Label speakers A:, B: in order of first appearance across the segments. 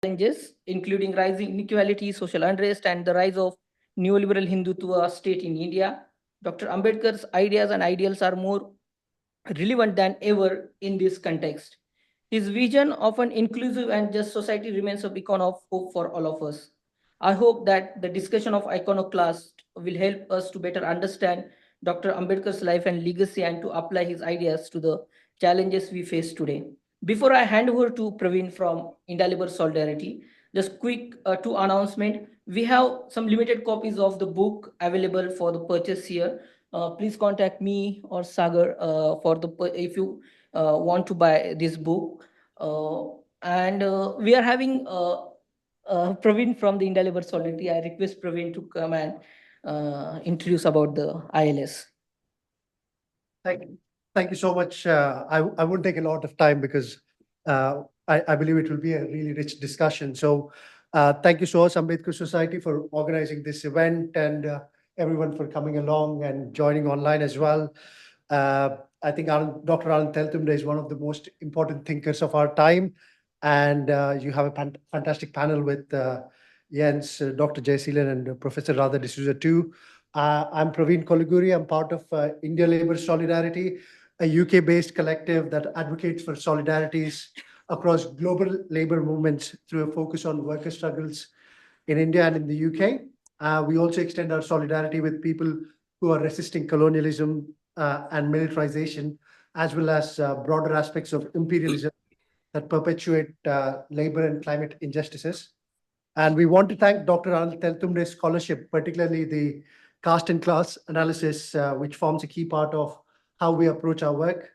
A: challenges, including rising inequality, social unrest, and the rise of neoliberal Hindutva state in India. Dr. Ambedkar's ideas and ideals are more relevant than ever in this context. His vision of an inclusive and just society remains a beacon of hope for all of us. I hope that the discussion of Iconoclast will help us to better understand Dr. Ambedkar's life and legacy and to apply his ideas to the challenges we face today. Before I hand over to Praveen from Indelible Solidarity, just quick two announcement. We have some limited copies of the book available for the purchase here. Please contact me or Sagar for the if you want to buy this book. And we are having Praveen from the Indelible Solidarity. I request Praveen to come and introduce about the ILS.
B: Thank you. Thank you so much. I won't take a lot of time because I believe it will be a really rich discussion. So thank you, SOAS Ambedkar Society, for organizing this event and everyone for coming along and joining online as well. I think Dr. Anand Teltumbde is one of the most important thinkers of our time. And you have a fantastic panel with Jens, Dr. Jayaseelan, and Professor Radha D'Souza too. I'm Praveen Kolaguri. I'm part of India Labour Solidarity, a UK-based collective that advocates for solidarities across global labour movements through a focus on worker struggles in India and in the UK. We also extend our solidarity with people who are resisting colonialism and militarization, as well as broader aspects of imperialism that perpetuate labour and climate injustices. And we want to thank Dr. Anand Teltumbde's scholarship, particularly the caste and class analysis, which forms a key part of how we approach our work.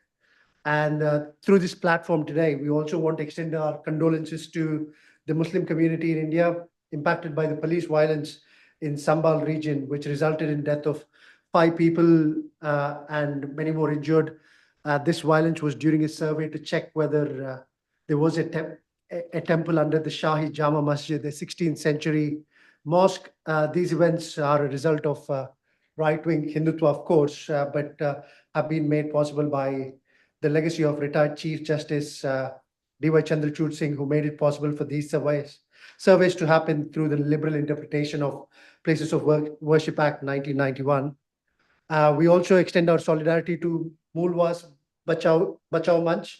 B: And through this platform today, we also want to extend our condolences to the Muslim community in India impacted by the police violence in Sambal region, which resulted in death of 5 people and many more injured. This violence was during a survey to check whether there was a temple under the Shahi Jama Masjid, the 16th century mosque. These events are a result of right-wing Hindutva, of course, but have been made possible by the legacy of retired Chief Justice D.Y. Chandrachud Singh, who made it possible for these surveys to happen through the liberal interpretation of Places of Worship Act 1991. We also extend our solidarity to Mulwas Bachao Manch,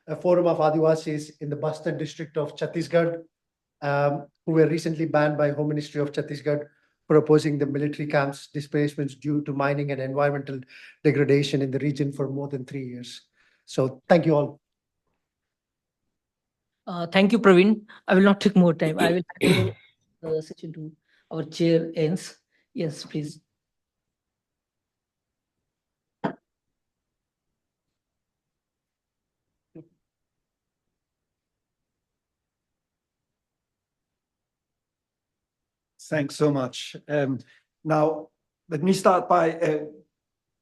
B: a forum of Adivasis in the Bastar district of Chhattisgarh, who were recently banned by Home Ministry of Chhattisgarh for opposing the military camps displacements due to mining and environmental degradation in the region for more than 3 years. So thank you all.
A: Thank you, Praveen. I will not take more time. I will hand over the session to our chair, Jens. Yes, please.
C: Thanks so much. Now, let me start by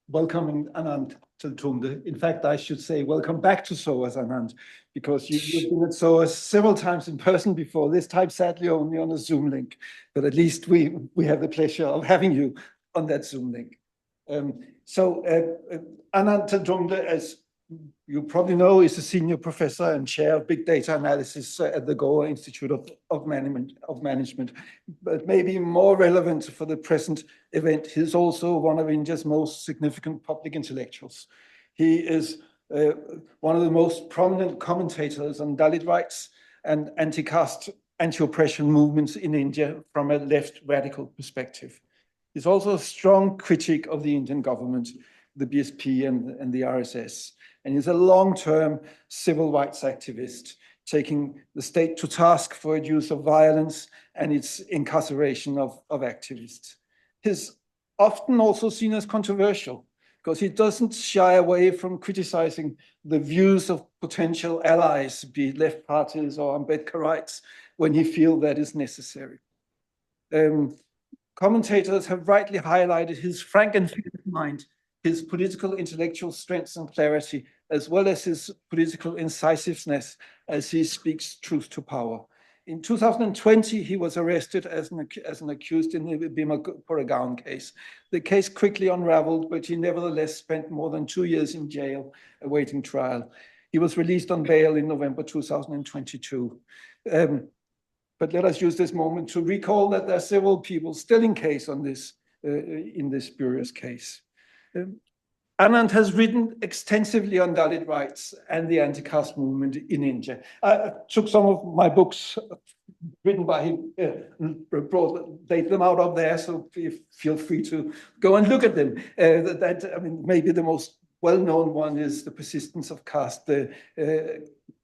C: welcoming Anand Teltumbde. In fact, I should say welcome back to SOAS, Anand, because you've been at SOAS several times in person before, this time sadly only on a Zoom link, but at least we have the pleasure of having you on that Zoom link. Anand Teltumbde, as you probably know, is a senior professor and chair of big data analysis at the Goa Institute of Management. But maybe more relevant for the present event, he's also one of India's most significant public intellectuals. He is one of the most prominent commentators on Dalit rights and anti-caste, anti-oppression movements in India from a left radical perspective. He's also a strong critic of the Indian government, the BSP and the RSS. And he's a long-term civil rights activist, taking the state to task for its use of violence and its incarceration of activists. He's often also seen as controversial because he doesn't shy away from criticizing the views of potential allies, be it left parties or Ambedkarites, when he feels that is necessary. Commentators have rightly highlighted his frank and fluid mind, his political intellectual strength and clarity, as well as his political incisiveness as he speaks truth to power. In 2020, he was arrested as an accused in the Bhima Koregaon case. The case quickly unraveled, but he nevertheless spent more than 2 years in jail awaiting trial. He was released on bail in November 2022. but let us use this moment to recall that there are several people still in case on this, in this spurious case. Anand has written extensively on Dalit rights and the anti-caste movement in India. I took some of my books written by him, laid them out up there, so feel free to go and look at them. I mean, maybe the most well-known one is The Persistence of Caste, the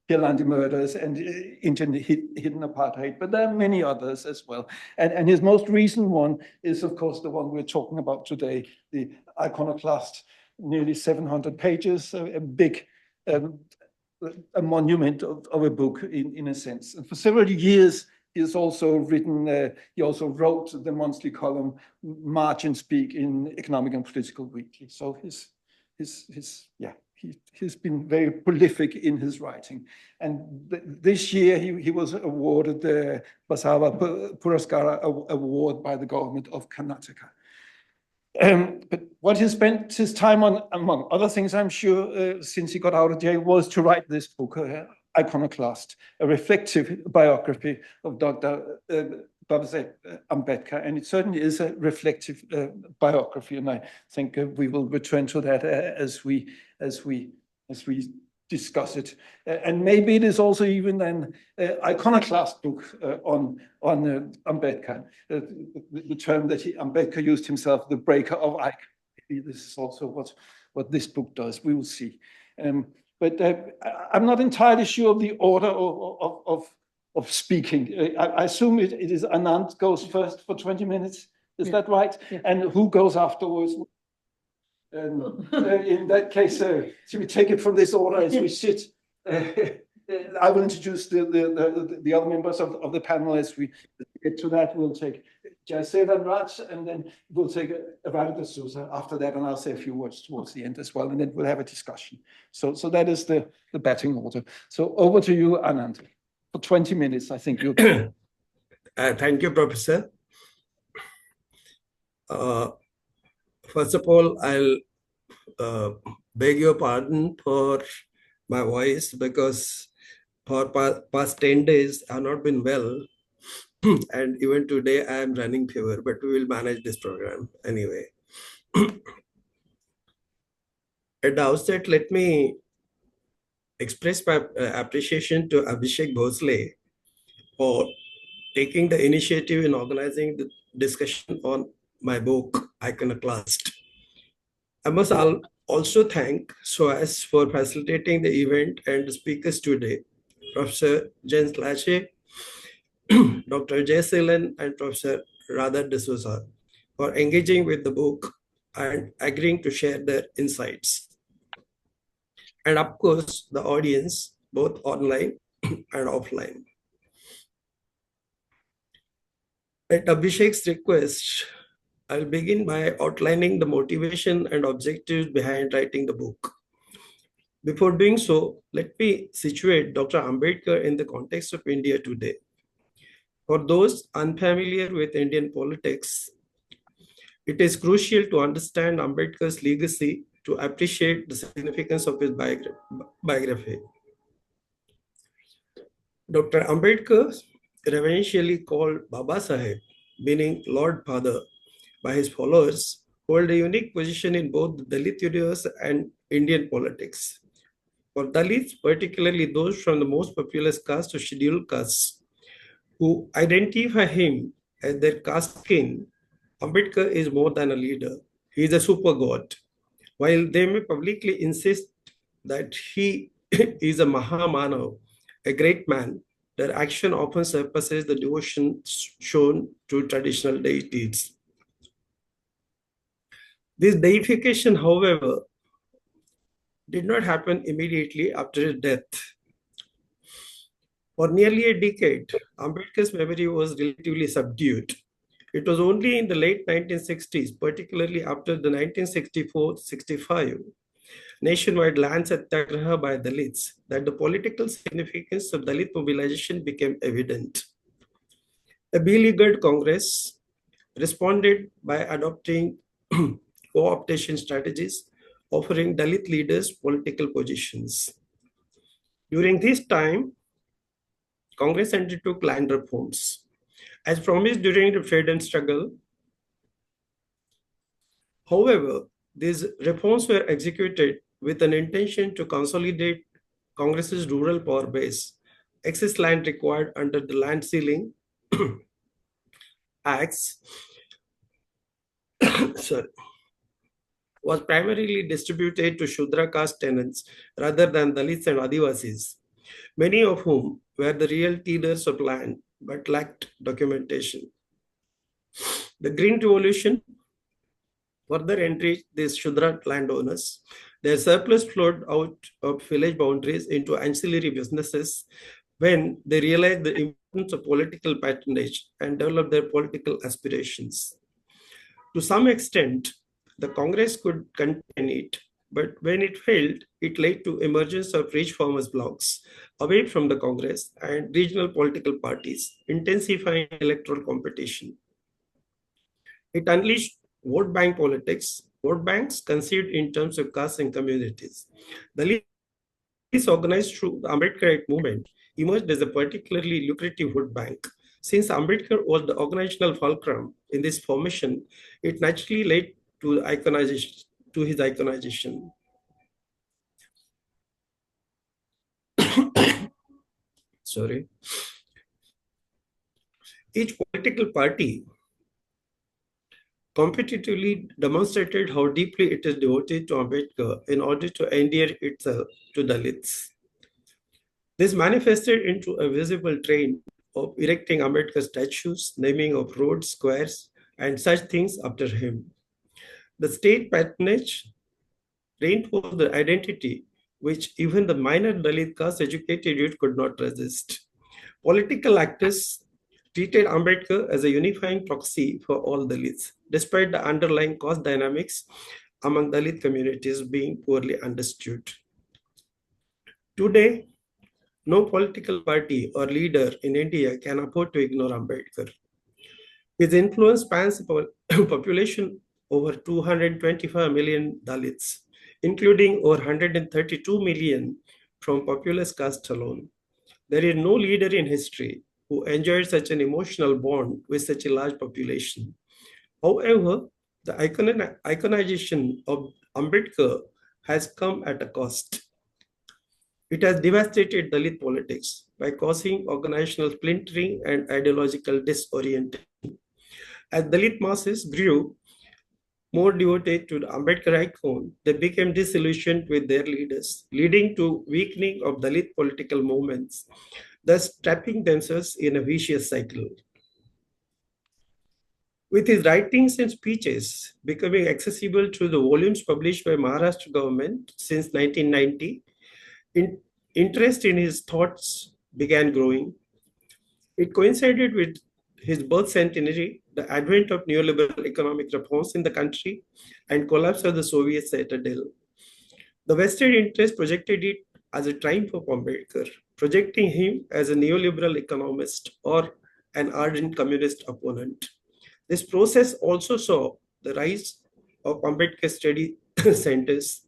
C: Gilandi murders and Indian hidden apartheid, but there are many others as well. And his most recent one is, of course, the one we're talking about today, the Iconoclast, nearly 700 pages, a big, a monument of a book in a sense. And for several years, he has also written, he also wrote the monthly column March and Speak in Economic and Political Weekly. So he's been very prolific in his writing. And this year he was awarded the Basava Puraskara award by the government of Karnataka. But what he spent his time on, among other things, I'm sure, since he got out of jail, was to write this book, Iconoclast, a reflective biography of Dr. Ambedkar, and it certainly is a reflective biography, and I think we will return to that as we discuss it. And maybe it is also even an iconoclast book on Ambedkar, the term that Ambedkar used himself, the breaker of icon. Maybe this is also what this book does. We will see. But I'm not entirely sure of the order of speaking. I assume it is Anand goes first for 20 minutes. Is that right?
A: Yeah.
C: And who goes afterwards? In that case, should we take it from this order as we sit? I will introduce the other members of the panel as we get to that. We'll take Jayaseelan Raj, and then we'll take Radha D'Souza after that, and I'll say a few words towards the end as well, and then we'll have a discussion. So that is the batting order. So over to you, Anand, for 20 minutes, I think you'll...
D: Thank you, Professor. First of all, I'll beg your pardon for my voice, because for past 10 days I've not been well, and even today I am running fever, but we will manage this program anyway. At the outset, let me express my appreciation to Abhishek Bhosle for taking the initiative in organizing the discussion on my book, Iconoclast. I must also thank SOAS for facilitating the event and the speakers today, Professor Jens Lerche, Dr. Jayaseelan, and Professor Radha D'Souza for engaging with the book and agreeing to share their insights. And of course, the audience, both online and offline. At Abhishek's request, I'll begin by outlining the motivation and objectives behind writing the book. Before doing so, let me situate Dr. Ambedkar in the context of India today. For those unfamiliar with Indian politics, it is crucial to understand Ambedkar's legacy to appreciate the significance of his biography. Dr. Ambedkar, reverentially called Baba Saheb, meaning Lord Father, by his followers, hold a unique position in both the Dalit universe and Indian politics. For Dalits, particularly those from the most populous caste or scheduled castes, who identify him as their caste king, Ambedkar is more than a leader. He is a super god. While they may publicly insist that he is a Mahamanav, a great man, their action often surpasses the devotion shown to traditional deities. This deification, however, did not happen immediately after his death. For nearly a decade, Ambedkar's memory was relatively subdued. It was only in the late 1960s, particularly after the 1964-65 nationwide land satyagraha by Dalits, that the political significance of Dalit mobilization became evident. A beleaguered Congress responded by adopting co-optation strategies, offering Dalit leaders political positions. During this time, Congress undertook land reforms. As promised during the freedom struggle, however, these reforms were executed with an intention to consolidate Congress's rural power base. Excess land required under the Land Ceiling Acts sorry, was primarily distributed to Shudra caste tenants rather than Dalits and Adivasis, many of whom were the real tillers of land but lacked documentation. The Green Revolution further enriched these Shudra landowners. Their surplus flowed out of village boundaries into ancillary businesses when they realized the importance of political patronage and developed their political aspirations. To some extent, the Congress could contain it, but when it failed, it led to emergence of rich farmers' blocs away from the Congress and regional political parties, intensifying electoral competition. It unleashed vote bank politics, vote banks conceived in terms of castes and communities. The Dalits organized through the Ambedkarite movement emerged as a particularly lucrative vote bank. Since Ambedkar was the organizational fulcrum in this formation, it naturally led to his iconization. Sorry. Each political party competitively demonstrated how deeply it is devoted to Ambedkar in order to endear itself to Dalits. This manifested into a visible trend of erecting Ambedkar statues, naming of roads, squares, and such things after him. The state patronage reinforced the identity which even the minor Dalit caste educated youth could not resist. Political actors treated Ambedkar as a unifying proxy for all Dalits, despite the underlying caste dynamics among Dalit communities being poorly understood. Today, no political party or leader in India can afford to ignore Ambedkar. His influence spans a population over 225 million Dalits, including over 132 million from populous caste alone. There is no leader in history who enjoyed such an emotional bond with such a large population. However, the iconization of Ambedkar has come at a cost. It has devastated Dalit politics by causing organizational splintering and ideological disorientation. As Dalit masses grew more devoted to the Ambedkar icon, they became disillusioned with their leaders, leading to weakening of Dalit political movements, thus trapping themselves in a vicious cycle. With his writings and speeches becoming accessible through the volumes published by Maharashtra government since 1990, interest in his thoughts began growing. It coincided with his birth centenary, the advent of neoliberal economic reforms in the country, and collapse of the Soviet citadel. The vested interest projected it as a triumph of Ambedkar, projecting him as a neoliberal economist or an ardent communist opponent. This process also saw the rise of Ambedkar study centers,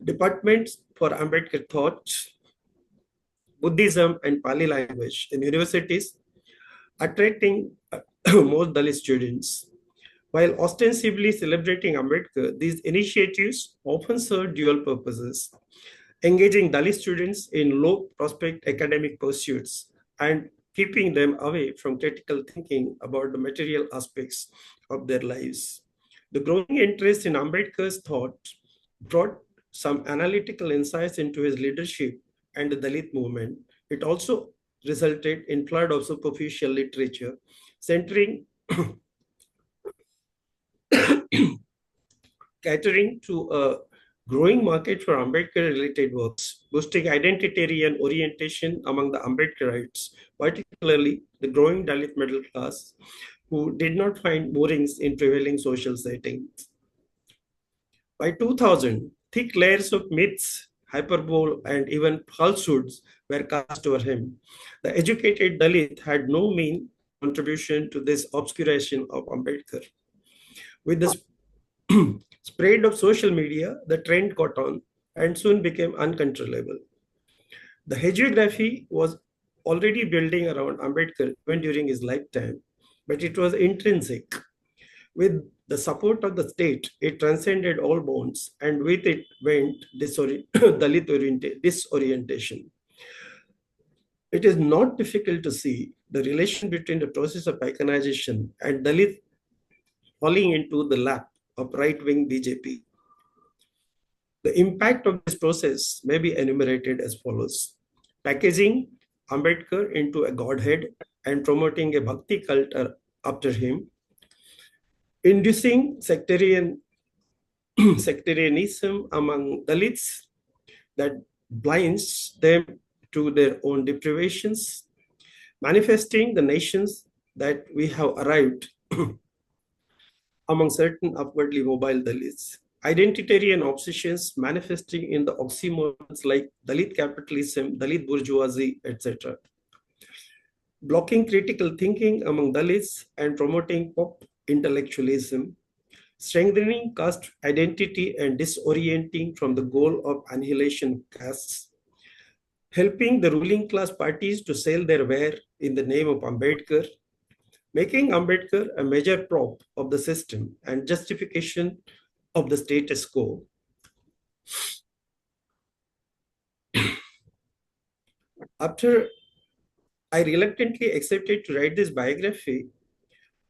D: departments for Ambedkar thought, Buddhism, and Pali language in universities, attracting most Dalit students. While ostensibly celebrating Ambedkar, these initiatives often serve dual purposes, engaging Dalit students in low prospect academic pursuits and keeping them away from critical thinking about the material aspects of their lives. The growing interest in Ambedkar's thought brought some analytical insights into his leadership and the Dalit movement. It also resulted in flood of superficial literature, centering catering to a growing market for Ambedkar-related works, boosting identitarian orientation among the Ambedkarites, particularly the growing Dalit middle class, who did not find moorings in prevailing social settings. By 2000, thick layers of myths, hyperbole, and even falsehoods were cast over him. The educated Dalit had no mean contribution to this obscuration of Ambedkar. With the spread of social media, the trend caught on. and soon became uncontrollable. The hagiography was already building around Ambedkar even during his lifetime, but it was intrinsic. With the support of the state, it transcended all bounds, and with it went Dalit disorientation. It is not difficult to see the relation between the process of iconization and Dalit falling into the lap of right-wing BJP. The impact of this process may be enumerated as follows. Packaging Ambedkar into a godhead and promoting a bhakti cult after him, inducing sectarianism among Dalits that blinds them to their own deprivations, manifesting the nations that we have arrived among certain upwardly mobile Dalits, identitarian obsessions manifesting in the oxymorons like Dalit capitalism, Dalit bourgeoisie, etc. Blocking critical thinking among Dalits and promoting pop intellectualism, strengthening caste identity and disorienting from the goal of annihilation castes, helping the ruling class parties to sell their ware in the name of Ambedkar, making Ambedkar a major prop of the system and justification of the status quo. After I reluctantly accepted to write this biography,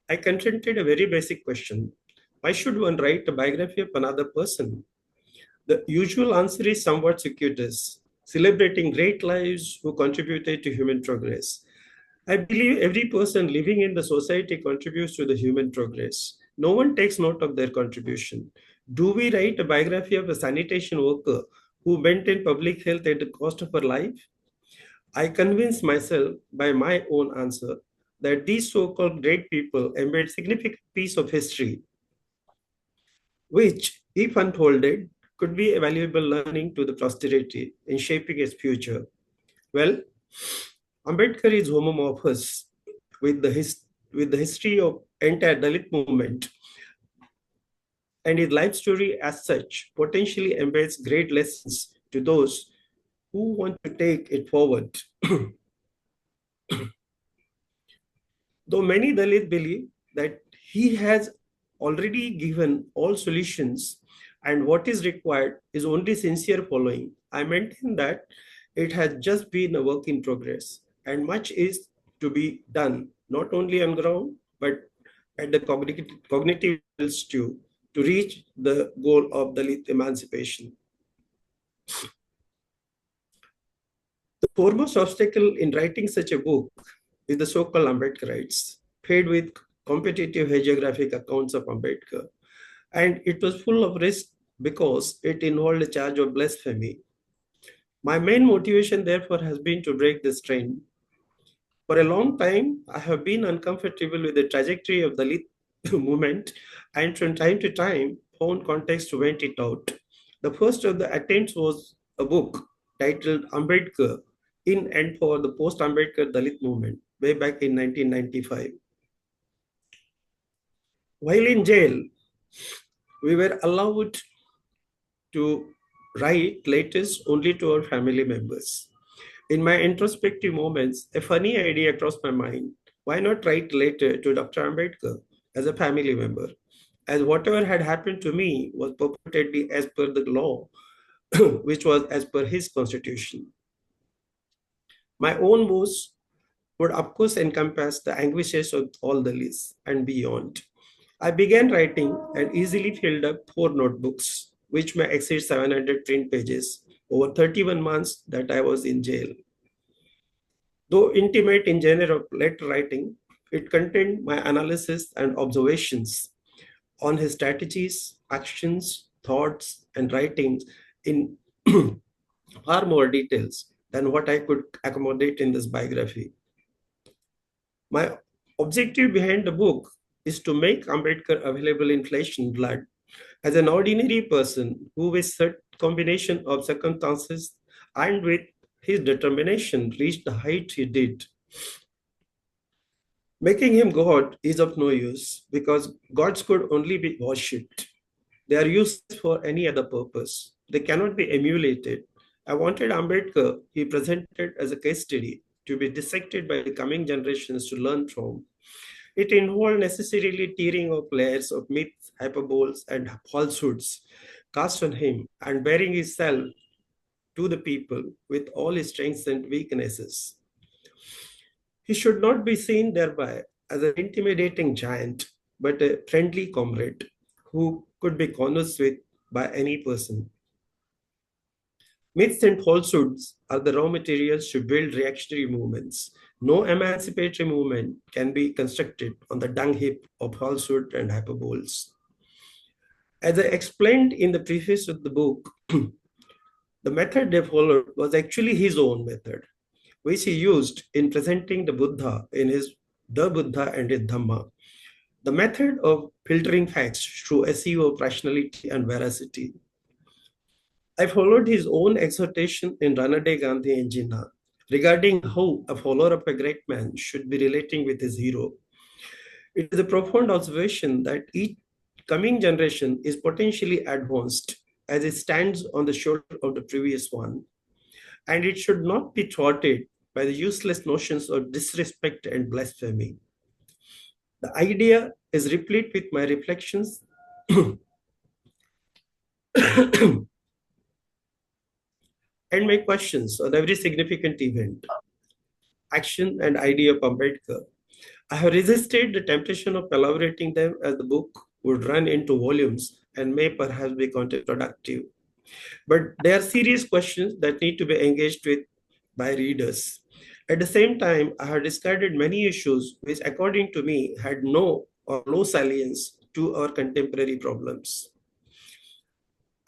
D: I confronted a very basic question. Why should one write a biography of another person? The usual answer is somewhat circuitous, celebrating great lives who contributed to human progress. I believe every person living in the society contributes to the human progress. No one takes note of their contribution. Do we write a biography of a sanitation worker who maintained public health at the cost of her life? I convinced myself by my own answer that these so-called great people embed significant piece of history, which, if unfolded, could be a valuable learning to the posterity in shaping its future. Well, Ambedkar is homomorphous with the history of entire Dalit movement, and his life story as such potentially embeds great lessons to those who want to take it forward. Though many Dalits believe that he has already given all solutions and what is required is only sincere following, I maintain that it has just been a work in progress and much is to be done, not only on ground, but at the cognitive levels too, to reach the goal of Dalit emancipation. The foremost obstacle in writing such a book is the so-called Ambedkarites, paid with competitive hagiographic accounts of Ambedkar. And it was full of risk because it involved a charge of blasphemy. My main motivation, therefore, has been to break this trend. For a long time, I have been uncomfortable with the trajectory of the Dalit movement, and from time to time, found context to vent it out. The first of the attempts was a book titled Ambedkar, in and for the post-Ambedkar Dalit movement, way back in 1995. While in jail, we were allowed to write letters only to our family members. In my introspective moments, a funny idea crossed my mind. Why not write a letter to Dr. Ambedkar as a family member? As whatever had happened to me was purportedly as per the law, which was as per his constitution. My own woes would of course encompass the anguishes of all the lists and beyond. I began writing and easily filled up 4 notebooks, which may exceed 700 print pages over 31 months that I was in jail. Though intimate in genre of letter writing, it contained my analysis and observations on his strategies, actions, thoughts, and writings in far more details than what I could accommodate in this biography. My objective behind the book is to make Ambedkar available in flesh and blood as an ordinary person who, with certain combination of circumstances and with his determination, reached the height he did. Making him God is of no use because gods could only be worshipped. They are useless for any other purpose. they cannot be emulated. I wanted Ambedkar, he presented as a case study, to be dissected by the coming generations to learn from. It involved necessarily tearing of layers of myths, hyperboles, and falsehoods cast on him and bearing his self to the people with all his strengths and weaknesses. He should not be seen thereby as an intimidating giant, but a friendly comrade who could be conversed with by any person. Myths and falsehoods are the raw materials to build reactionary movements. No emancipatory movement can be constructed on the dung heap of falsehood and hyperboles. As I explained in the preface of the book, the method they followed was actually his own method, which he used in presenting the Buddha in his The Buddha and his Dhamma. The method of filtering facts through SEO of rationality and veracity. I followed his own exhortation in Ranade Gandhi in Jinnah regarding how a follower of a great man should be relating with his hero. It is a profound observation that each coming generation is potentially advanced as it stands on the shoulder of the previous one, and it should not be thwarted by the useless notions of disrespect and blasphemy. The idea is replete with my reflections and my questions on every significant event, action, and idea of Ambedkar. I have resisted the temptation of elaborating them, as the book would run into volumes and may perhaps be counterproductive. But they are serious questions that need to be engaged with by readers. At the same time, I have discarded many issues which, according to me, had no or low salience to our contemporary problems.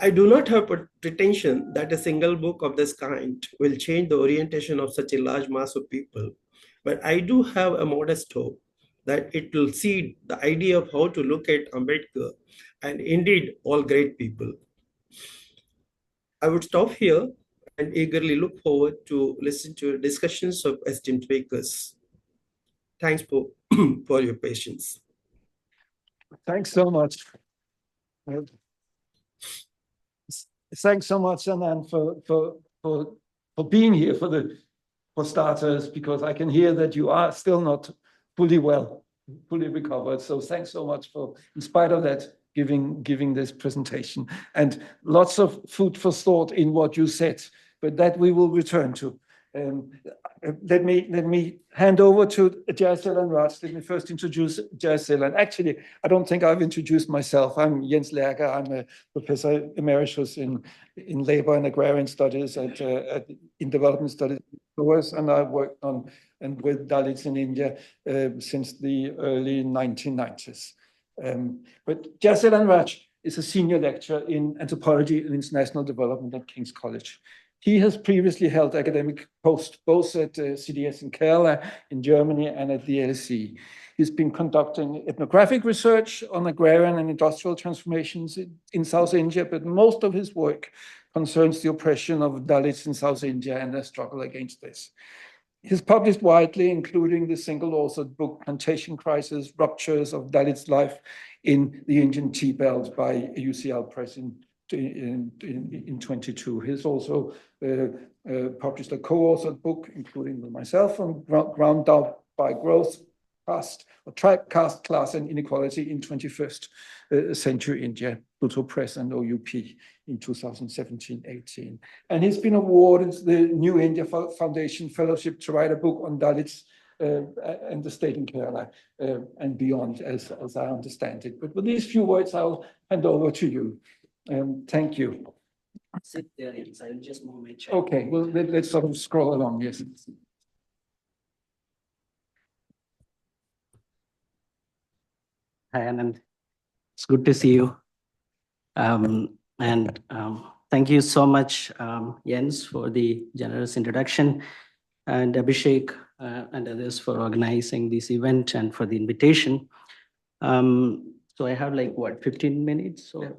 D: I do not have pretension that a single book of this kind will change the orientation of such a large mass of people, but I do have a modest hope that it will seed the idea of how to look at Ambedkar and indeed all great people. I would stop here and eagerly look forward to listen to discussions of esteemed speakers. Thanks for, for your patience.
C: Thanks so much. Thanks so much, Anand, for being here for starters, because I can hear that you are still not fully recovered. So thanks so much for, in spite of that, giving this presentation, and lots of food for thought in what you said, but that we will return to. Let me hand over to Jayaseelan Raj. Let me first introduce Jayaseelan. Actually, I don't think I've introduced myself. I'm Jens Lerche. I'm a Professor Emeritus in Labor and Agrarian Studies in Development Studies at SOAS, and I've worked on and with Dalits in India since the early 1990s. But Jayaseelan Raj is a senior lecturer in anthropology and international development at King's College. He has previously held academic posts both at CDS in Kerala in Germany and at the LSE. He's been conducting ethnographic research on agrarian and industrial transformations in South India, but most of his work concerns the oppression of Dalits in South India and their struggle against this. He's published widely, including the single-authored book Plantation Crisis: Ruptures of Dalits' Life in the Indian Tea Belt by UCL Press in 22. He's also published a co-authored book, including with myself, on Ground Out by Growth, Caste, or Tribe, Caste, Class, and Inequality in 21st Century India, Pluto Press and OUP in 2017-18. And he's been awarded the New India Foundation Fellowship to write a book on Dalits and the state in Kerala and beyond, as I understand it. But with these few words, I'll hand over to you. Thank you.
E: Sit there, yes. I'll just move my chair.
C: Okay, well, let's sort of scroll along, yes.
E: Hi, Anand. It's good to see you. Thank you so much, Jens, for the generous introduction, and Abhishek and others for organizing this event and for the invitation. So I have like, what, 15 minutes? Or, yeah.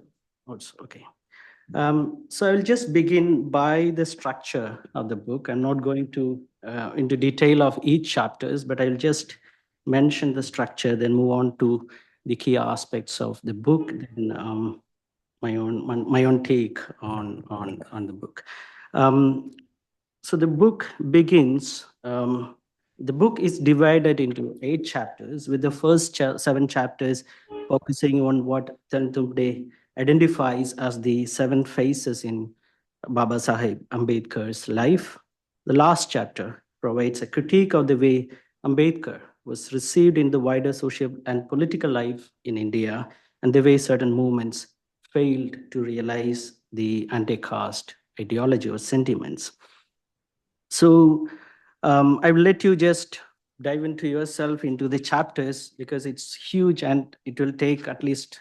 E: Okay. So I'll just begin by the structure of the book. I'm not going to into detail of each chapters, but I'll just mention the structure, then move on to the key aspects of the book, then my own take on the book. So the book begins. The book is divided into 8 chapters, with the first 7 chapters focusing on what Teltumbde identifies as the 7 phases in Baba Sahib Ambedkar's life. The last chapter provides a critique of the way Ambedkar was received in the wider social and political life in India, and the way certain movements failed to realize the anti-caste ideology or sentiments. So I will let you just dive into yourself into the chapters, because it's huge and it will take at least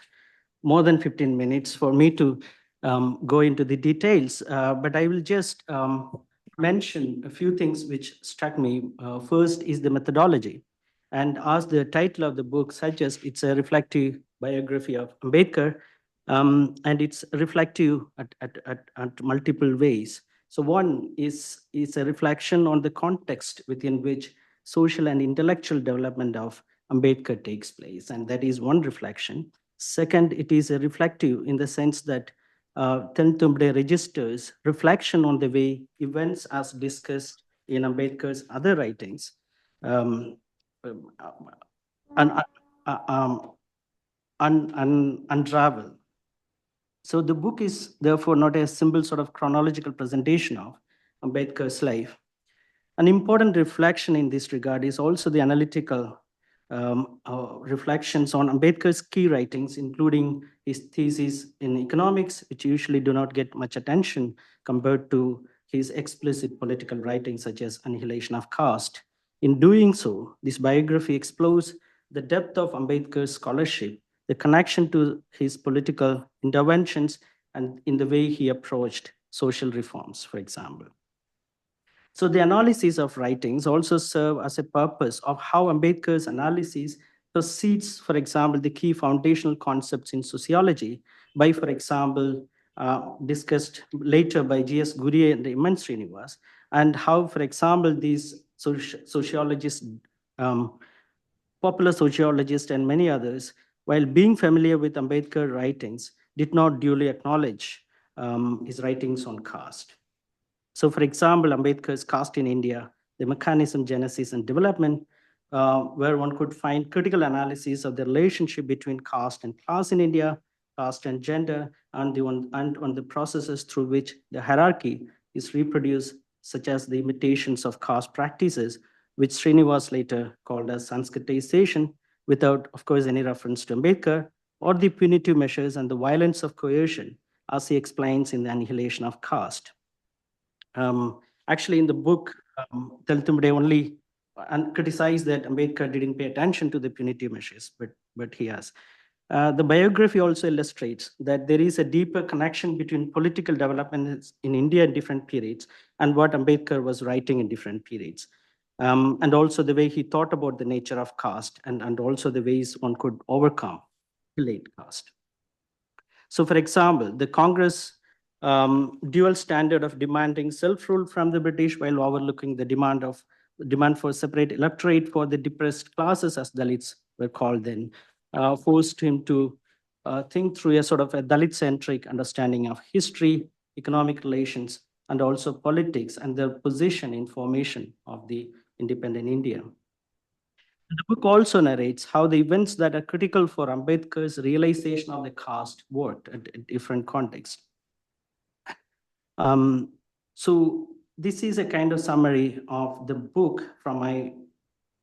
E: more than 15 minutes for me to go into the details. But I will just mention a few things which struck me. First is the methodology. And as the title of the book suggests, it's a reflective biography of Ambedkar, and it's reflective at multiple ways. So one is a reflection on the context within which social and intellectual development of Ambedkar takes place, and that is one reflection. Second, it is a reflective in the sense that Teltumbde registers reflection on the way events as discussed in Ambedkar's other writings unravel. So the book is therefore not a simple sort of chronological presentation of Ambedkar's life. An important reflection in this regard is also the analytical reflections on Ambedkar's key writings, including his theses in economics, which usually do not get much attention compared to his explicit political writings, such as Annihilation of Caste. In doing so, this biography explores the depth of Ambedkar's scholarship, the connection to his political interventions, and in the way he approached social reforms, for example. So the analysis of writings also serve as a purpose of how Ambedkar's analysis proceeds, for example, the key foundational concepts in sociology by, for example, discussed later by G.S. Gurye and Emeritus Srinivas, and how, for example, these sociologists, popular sociologists and many others, while being familiar with Ambedkar writings, did not duly acknowledge his writings on caste. So, for example, Ambedkar's Caste in India, the Mechanism, Genesis, and Development, where one could find critical analysis of the relationship between caste and class in India, caste and gender, and on the processes through which the hierarchy is reproduced, such as the imitations of caste practices, which Srinivas later called as Sanskritization, without, of course, any reference to Ambedkar, or the punitive measures and the violence of coercion, as he explains in the Annihilation of Caste. Actually, in the book, Teltumbde only criticized that Ambedkar didn't pay attention to the punitive measures, but he has. The biography also illustrates that there is a deeper connection between political developments in India in different periods and what Ambedkar was writing in different periods. And also the way he thought about the nature of caste, and also the ways one could overcome late caste. So, for example, the Congress dual standard of demanding self-rule from the British while overlooking the demand for separate electorate for the depressed classes, as Dalits were called then, forced him to think through a sort of a Dalit-centric understanding of history, economic relations, and also politics and their position in formation of the independent India. The book also narrates how the events that are critical for Ambedkar's realization of the caste worked at different contexts. So this is a kind of summary of the book from my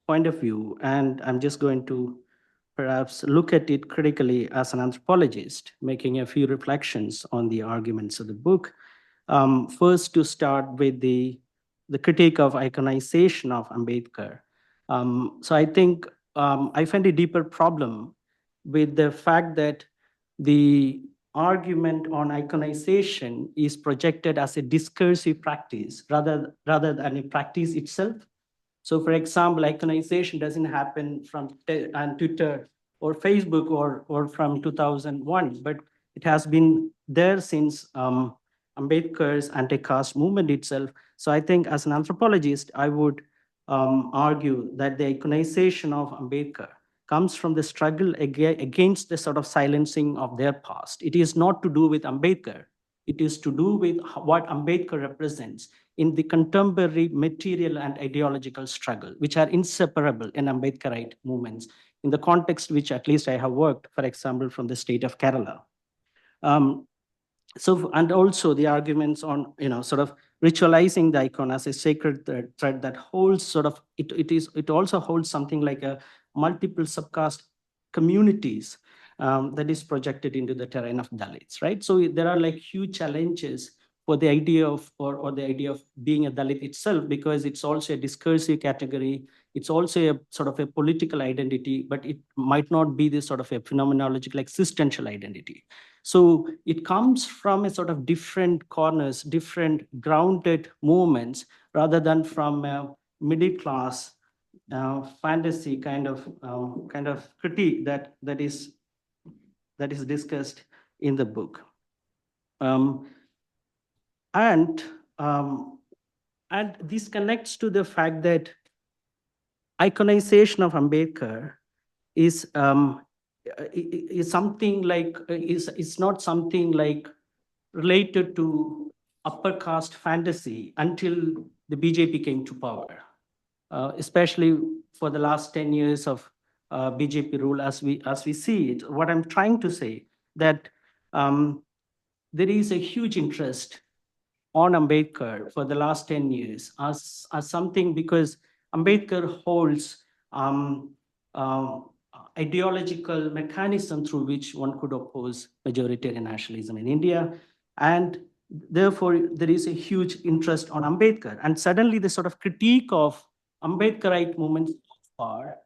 E: point of view, and I'm just going to perhaps look at it critically as an anthropologist, making a few reflections on the arguments of the book. First, to start with the critique of iconization of Ambedkar. So I think I find a deeper problem with the fact that the argument on iconization is projected as a discursive practice rather than a practice itself. So, for example, iconization doesn't happen from on Twitter or Facebook or from 2001, but it has been there since Ambedkar's anti-caste movement itself. So I think as an anthropologist, I would argue that the iconization of Ambedkar comes from the struggle against the sort of silencing of their past. It is not to do with Ambedkar. It is to do with what Ambedkar represents in the contemporary material and ideological struggle, which are inseparable in Ambedkarite movements, in the context which at least I have worked, for example, from the state of Kerala. And also the arguments on, sort of ritualizing the icon as a sacred thread that holds sort of, it also holds something like a multiple subcaste communities that is projected into the terrain of Dalits, right? So there are like huge challenges for the idea of, or the idea of being a Dalit itself, because it's also a discursive category. It's also a sort of a political identity, but it might not be this sort of a phenomenological existential identity. So it comes from a sort of different corners, different grounded movements, rather than from a middle class fantasy kind of critique that is discussed in the book. And this connects to the fact that iconization of Ambedkar is something like is not something like related to upper caste fantasy until the BJP came to power, especially for the last 10 years of BJP rule as we see it. What I'm trying to say that there is a huge interest on Ambedkar for the last 10 years as something, because Ambedkar holds ideological mechanism through which one could oppose majoritarian nationalism in India. And therefore, there is a huge interest on Ambedkar. And suddenly the sort of critique of Ambedkarite movements so far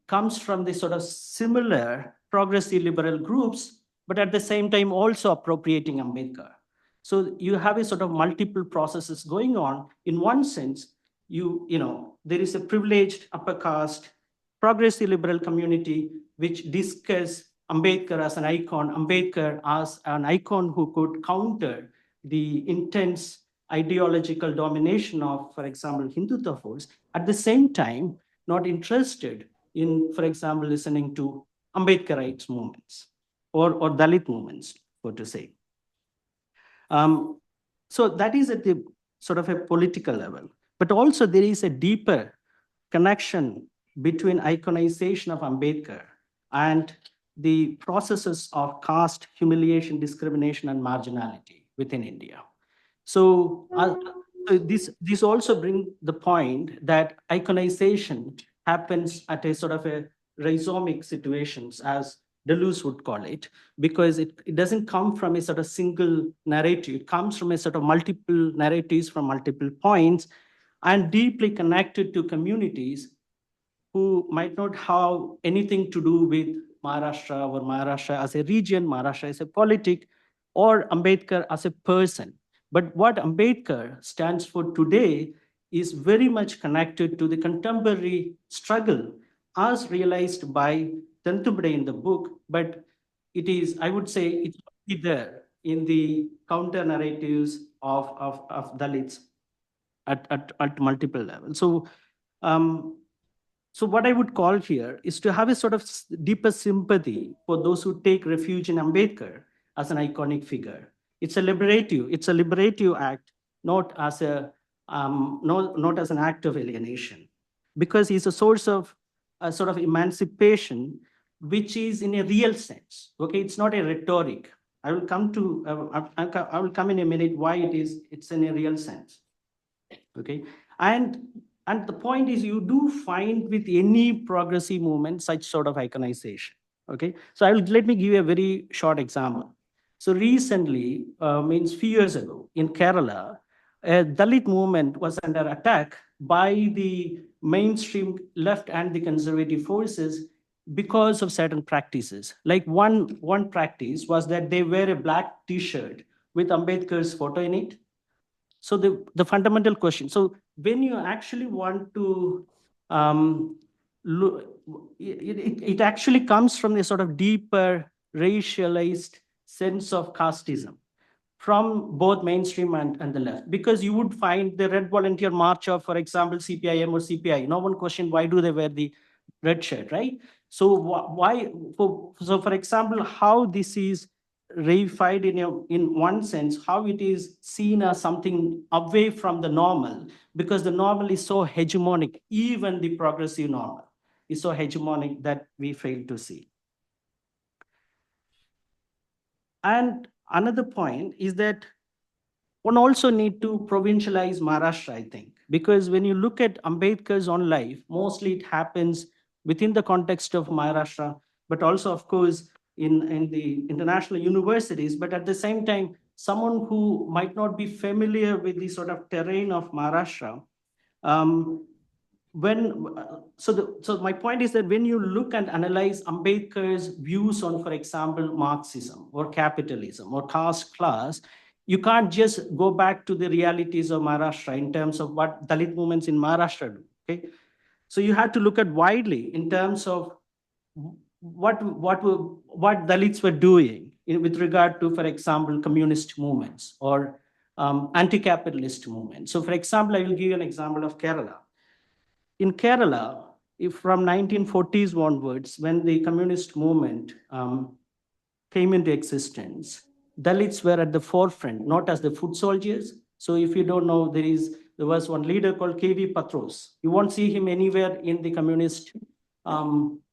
E: comes from the sort of similar progressive liberal groups, but at the same time also appropriating Ambedkar. So you have a sort of multiple processes going on. In one sense, there is a privileged upper caste progressive liberal community which discuss Ambedkar as an icon, Ambedkar as an icon who could counter the intense ideological domination of, for example, Hindutva force, at the same time, not interested in, for example, listening to Ambedkarite movements or Dalit movements, so to say. So that is at the sort of a political level, but also there is a deeper connection between iconization of Ambedkar and the processes of caste, humiliation, discrimination, and marginality within India. So this also brings the point that iconization happens at a sort of a rhizomic situations, as Deleuze would call it, because it doesn't come from a sort of single narrative. It comes from a sort of multiple narratives from multiple points and deeply connected to communities who might not have anything to do with Maharashtra or Maharashtra as a region, Maharashtra as a politic, or Ambedkar as a person. But what Ambedkar stands for today is very much connected to the contemporary struggle as realized by Teltumbde in the book, but it is, I would say, it's already there in the counter narratives of Dalits at multiple levels. So what I would call here is to have a sort of deeper sympathy for those who take refuge in Ambedkar as an iconic figure. It's a liberative act, not as not as an act of alienation, because he's a source of a sort of emancipation, which is in a real sense. Okay, it's not a rhetoric. I will come in a minute why it's in a real sense. Okay, and the point is, you do find with any progressive movement such sort of iconization. Okay, so let me give you a very short example. So recently, means few years ago in Kerala, a Dalit movement was under attack by the mainstream left and the conservative forces because of certain practices. Like one practice was that they wear a black T-shirt with Ambedkar's photo in it. So the fundamental question, so when you actually want to look, it actually comes from a sort of deeper racialized sense of casteism from both mainstream and the left, because you would find the Red Volunteer March of, for example, CPIM or CPI. No one questioned why do they wear the red shirt, right? So why? So for example, how this is reified in one sense, how it is seen as something away from the normal, because the normal is so hegemonic, even the progressive normal is so hegemonic that we fail to see. And another point is that one also need to provincialize Maharashtra, I think, because when you look at Ambedkar's own life, mostly it happens within the context of Maharashtra, but also, of course, in the international universities. But at the same time, someone who might not be familiar with the sort of terrain of Maharashtra, so my point is that when you look and analyze Ambedkar's views on, for example, Marxism or capitalism or caste class, you can't just go back to the realities of Maharashtra in terms of what Dalit movements in Maharashtra do. Okay, so you have to look at widely in terms of what Dalits were doing with regard to, for example, communist movements or anti-capitalist movements. So, for example, I will give you an example of Kerala. In Kerala, if from 1940s onwards, when the communist movement came into existence, Dalits were at the forefront, not as the foot soldiers. So if you don't know, there was one leader called K.V. Patros. You won't see him anywhere in the communist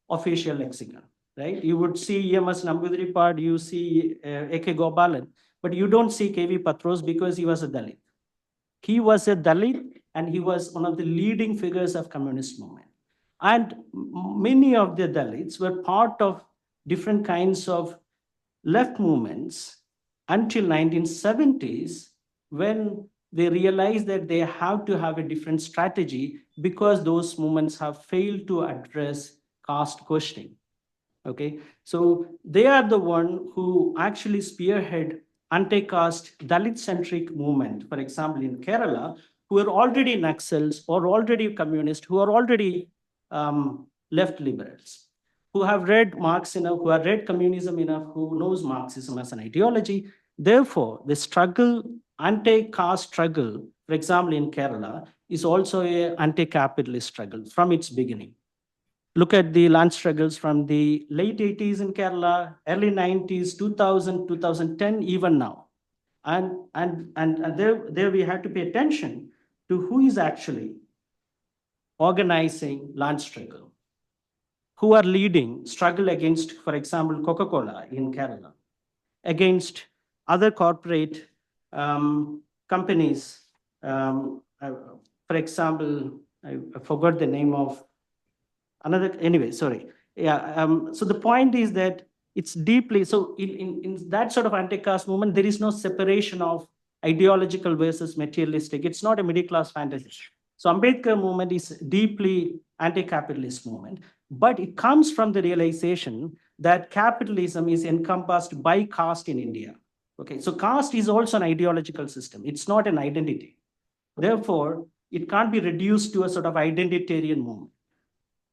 E: official lexicon, right? You would see E.M.S. Namboodiripad, you see A.K. Gopalan, but you don't see K.V. Patros because he was a Dalit. He was a Dalit and he was one of the leading figures of communist movement. And many of the Dalits were part of different kinds of left movements until 1970s, when they realized that they have to have a different strategy because those movements have failed to address caste questioning. Okay, so they are the one who actually spearhead anti-caste Dalit-centric movement. For example, in Kerala, who are already Naxals or already communist, who are already left liberals, who have read Marx enough, who have read communism enough, who knows Marxism as an ideology. Therefore, the struggle, anti-caste struggle, for example, in Kerala, is also an anti-capitalist struggle from its beginning. Look at the land struggles from the late 80s in Kerala, early 90s, 2000, 2010, even now. And there we have to pay attention to who is actually organizing land struggle, who are leading struggle against, for example, Coca-Cola in Kerala, against other corporate companies. For example, I forgot the name of another, anyway, sorry. Yeah, so the point is that it's deeply, so in that sort of anti-caste movement, there is no separation of ideological versus materialistic. It's not a middle-class fantasy. So Ambedkar movement is deeply anti-capitalist movement, but it comes from the realization that capitalism is encompassed by caste in India. Okay, so caste is also an ideological system. It's not an identity. Therefore, it can't be reduced to a sort of identitarian movement,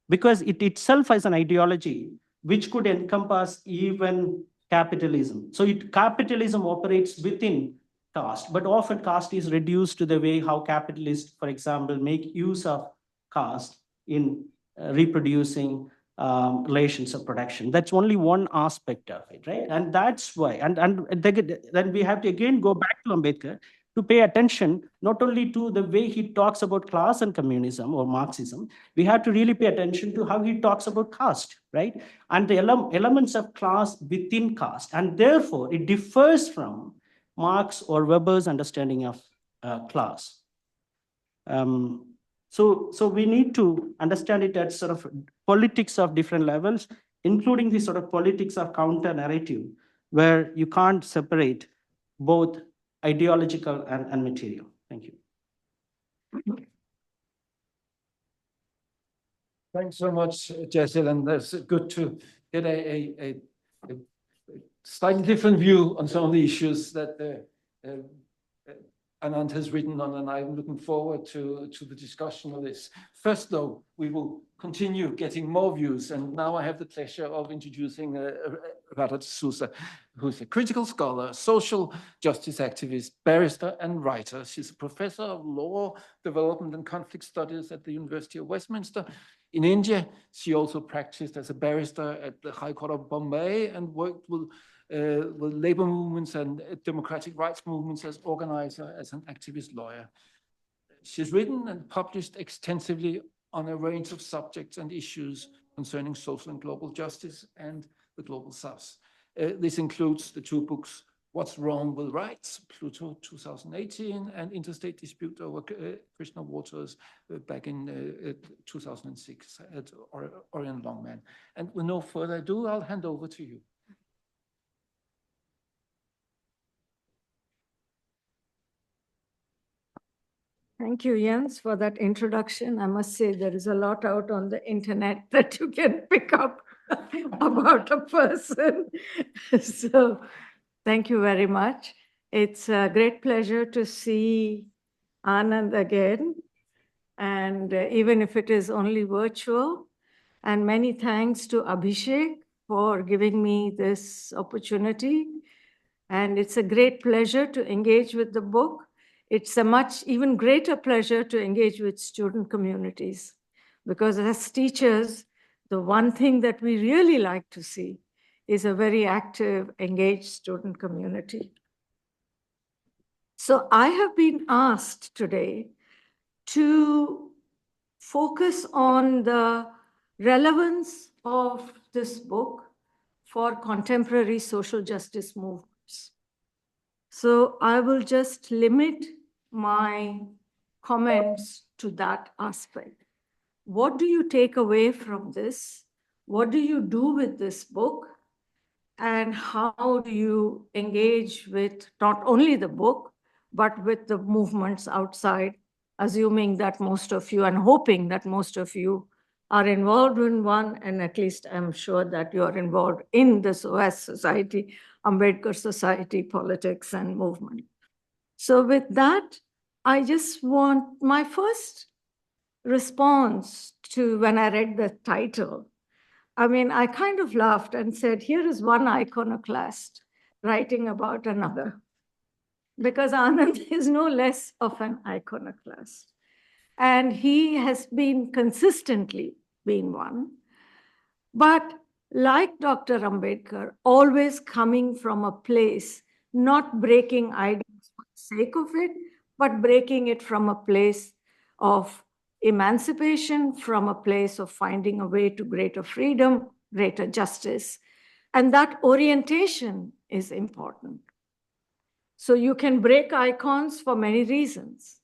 E: because it itself is an ideology which could encompass even capitalism. So capitalism operates within caste, but often caste is reduced to the way how capitalists, for example, make use of caste in reproducing relations of production. That's only one aspect of it, right? And that's why, and then we have to again go back to Ambedkar to pay attention not only to the way he talks about class and communism or Marxism, we have to really pay attention to how he talks about caste, right? And the elements of class within caste. And therefore, it differs from Marx or Weber's understanding of class. So we need to understand it at sort of politics of different levels, including the sort of politics of counter narrative, where you can't separate both ideological and material. Thank you.
C: Thanks so much, Jayaseelan. That's good to get a slightly different view on some of the issues that Anand has written on, and I'm looking forward to the discussion of this. First, though, we will continue getting more views, and now I have the pleasure of introducing Radha D'Souza, who's a critical scholar, social justice activist, barrister, and writer. She's a professor of law, development, and conflict studies at the University of Westminster. In India, she also practiced as a barrister at the High Court of Bombay and worked with labor movements and democratic rights movements as organizer, as an activist lawyer. She's written and published extensively on a range of subjects and issues concerning social and global justice and the global south. This includes the two books, What's Wrong with Rights, Pluto 2018, and Interstate Dispute over Krishna Waters back in 2006 at Orion Longman. And with no further ado, I'll hand over to you.
F: Thank you, Jens, for that introduction. I must say there is a lot out on the internet that you can pick up about a person. So thank you very much. It's a great pleasure to see Anand again, and even if it is only virtual. And many thanks to Abhishek for giving me this opportunity. And it's a great pleasure to engage with the book. It's a much even greater pleasure to engage with student communities, because as teachers, the one thing that we really like to see is a very active, engaged student community. So I have been asked today to focus on the relevance of this book for contemporary social justice movements. So I will just limit my comments to that aspect. What do you take away from this? What do you do with this book? And how do you engage with not only the book, but with the movements outside, assuming that most of you, and hoping that most of you are involved in one, and at least I'm sure that you are involved in the SOAS Society, Ambedkar Society, politics and movement. So with that, I just want my first response to when I read the title. I mean, I kind of laughed and said, here is one iconoclast writing about another, because Anand is no less of an iconoclast. And he has been consistently been one. But like Dr. Ambedkar, always coming from a place, not breaking ideas for the sake of it, but breaking it from a place of emancipation, from a place of finding a way to greater freedom, greater justice. And that orientation is important. So you can break icons for many reasons.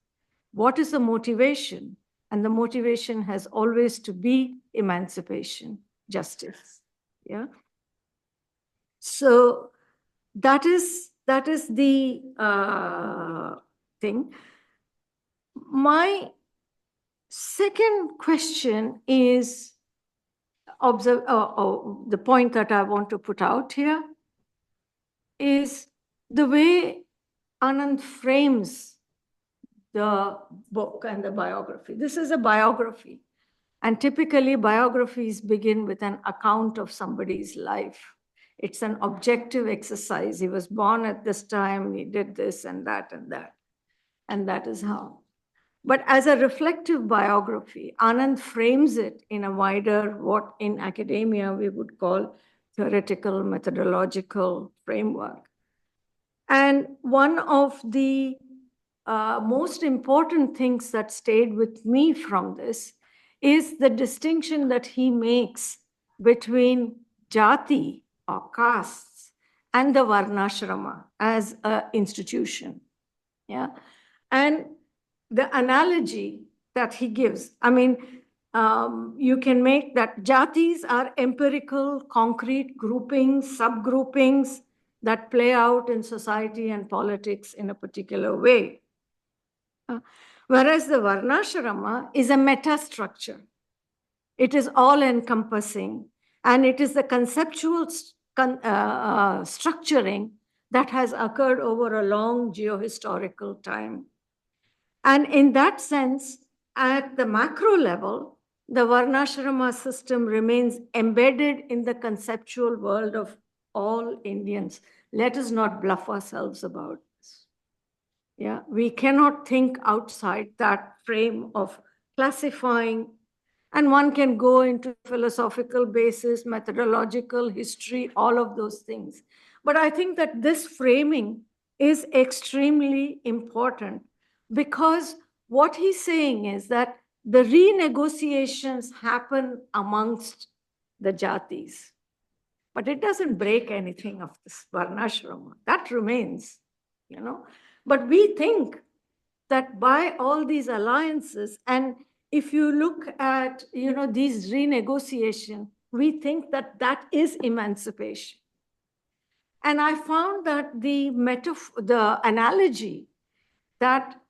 F: What is the motivation? And the motivation has always to be emancipation, justice. Yeah. So that is the thing. My second question is the point that I want to put out here is the way Anand frames the book and the biography. This is a biography. And typically biographies begin with an account of somebody's life. It's an objective exercise. He was born at this time, he did this and that and that. And that is how. But as a reflective biography, Anand frames it in a wider, what in academia we would call theoretical, methodological framework. And one of the most important things that stayed with me from this is the distinction that he makes between jati or castes and the varnashrama as an institution. Yeah. And the analogy that he gives, I mean, you can make that jatis are empirical, concrete groupings, subgroupings that play out in society and politics in a particular way. Whereas the varnashrama is a metastructure. It is all-encompassing, and it is the conceptual structuring that has occurred over a long geohistorical time. And in that sense, at the macro level, the varnashrama system remains embedded in the conceptual world of all Indians. Let us not bluff ourselves about this. Yeah, we cannot think outside that frame of classifying, and one can go into philosophical basis, methodological history, all of those things. But I think that this framing is extremely important, because what he's saying is that the renegotiations happen amongst the jatis, but it doesn't break anything of this varnashrama. That remains, you know. But we think that by all these alliances, and if you look at, you know, these renegotiation, we think that that is emancipation. And I found that the analogy that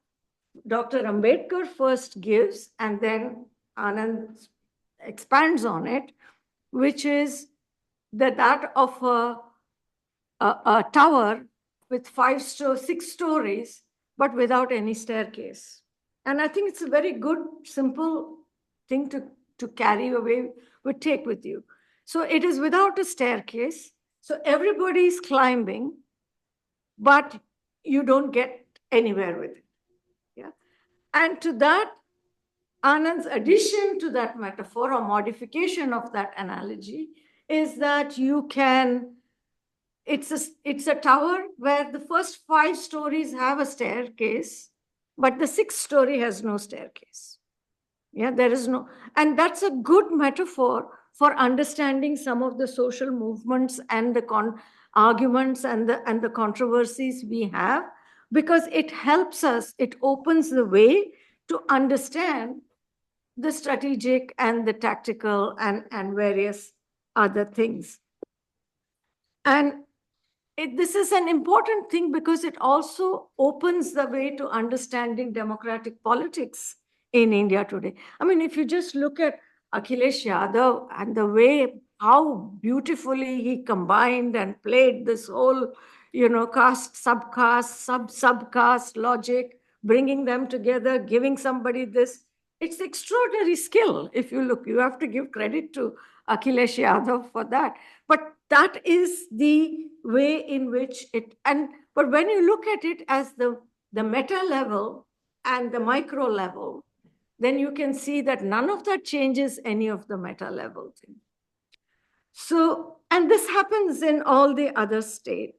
F: Dr. Ambedkar first gives, and then Anand expands on it, which is that of a tower with 6 stories, but without any staircase. And I think it's a very good, simple thing to carry away, take with you. So it is without a staircase. So everybody is climbing, but you don't get anywhere with it. Yeah. And to that, Anand's addition to that metaphor or modification of that analogy is that you can, it's a tower where the first 5 stories have a staircase, but the 6th story has no staircase. Yeah, there is no, and that's a good metaphor for understanding some of the social movements and the arguments and the controversies we have, because it helps us, it opens the way to understand the strategic and the tactical and various other things. And this is an important thing because it also opens the way to understanding democratic politics in India today. I mean, if you just look at Akhilesh Yadav and the way how beautifully he combined and played this whole, you know, caste, subcaste, subcaste logic, bringing them together, giving somebody this, it's extraordinary skill. If you look, you have to give credit to Akhilesh Yadav for that. But that is the way in which it, but when you look at it as the meta level and the micro level, then you can see that none of that changes any of the meta level thing. So, and this happens in all the other states.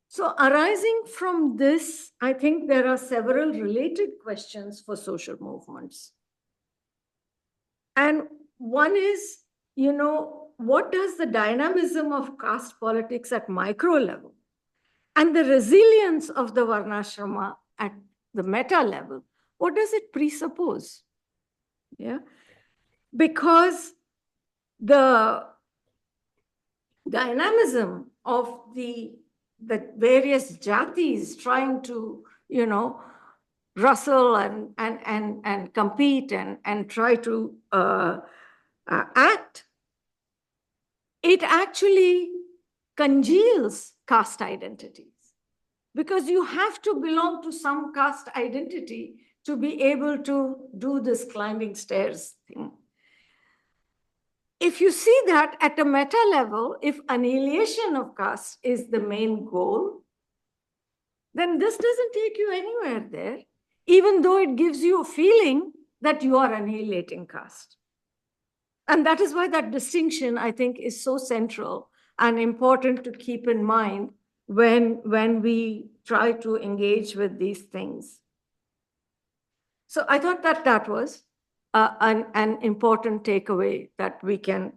F: So arising from this, I think there are several related questions for social movements. And one is, you know, what does the dynamism of caste politics at micro level and the resilience of the Varnashrama at the meta level, what does it presuppose? Yeah, because the dynamism of the various jatis trying to, you know, wrestle and compete and try to act, it actually congeals caste identities, because you have to belong to some caste identity to be able to do this climbing stairs thing. If you see that at a meta level, if annihilation of caste is the main goal, then this doesn't take you anywhere there, even though it gives you a feeling that you are annihilating caste. And that is why that distinction, I think, is so central and important to keep in mind when we try to engage with these things. So I thought that was an important takeaway that we can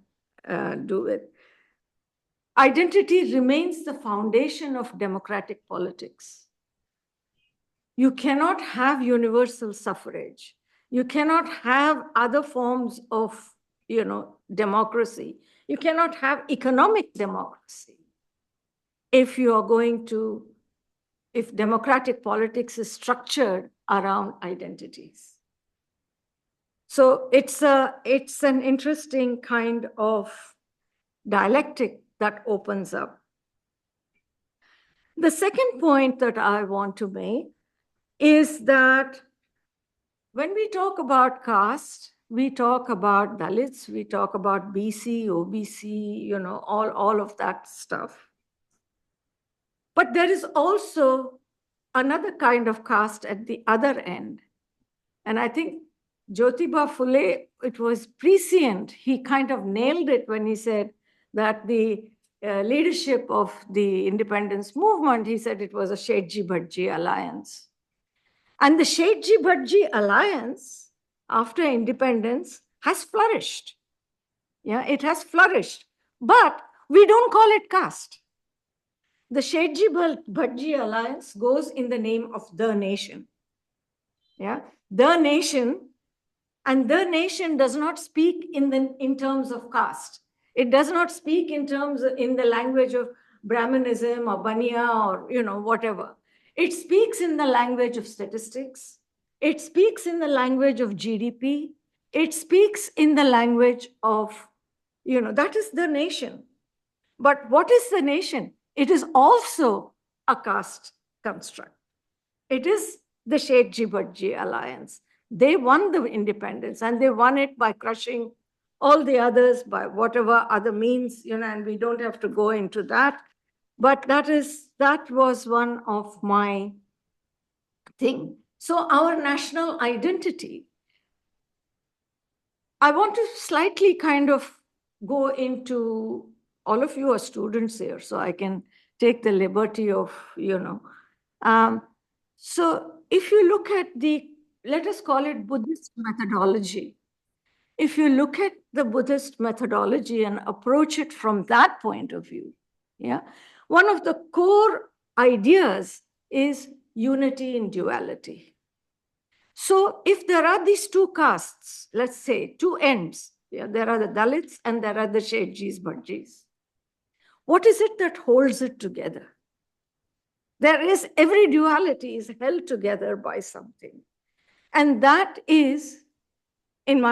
F: do it. Identity remains the foundation of democratic politics. You cannot have universal suffrage. You cannot have other forms of, you know, democracy. You cannot have economic democracy if you are going to, if democratic politics is structured around identities. So it's an interesting kind of dialectic that opens up. The second point that I want to make is that when we talk about caste, we talk about Dalits, we talk about BC, OBC, you know, all of that stuff. But there is also another kind of caste at the other end. And I think Jyotiba Phule, it was prescient. He kind of nailed it when he said that the leadership of the independence movement, he said it was a Shethji Bhatji alliance. And the Shethji Bhatji alliance, after independence, has flourished. Yeah, it has flourished. But we don't call it caste. The Shethji Bhatji alliance goes in the name of the nation. Yeah, the nation, and the nation does not speak in terms of caste. It does not speak in the language of Brahmanism or Baniya or, you know, whatever. It speaks in the language of statistics. It speaks in the language of GDP. It speaks in the language of, you know, that is the nation. But what is the nation? It is also a caste construct. It is the Shethji Bhatji alliance. They won the independence, and they won it by crushing all the others by whatever other means, you know, and we don't have to go into that. But that was one of my thing. So our national identity, I want to slightly kind of go into, all of you are students here, so I can take the liberty of, you know. So if you look at let us call it Buddhist methodology. If you look at the Buddhist methodology and approach it from that point of view, yeah, one of the core ideas is unity in duality. So if there are these two castes, let's say two ends, yeah, there are the Dalits and there are the Shethjis, Bhatjis. What is it that holds it together? Every duality is held together by something. And that is, and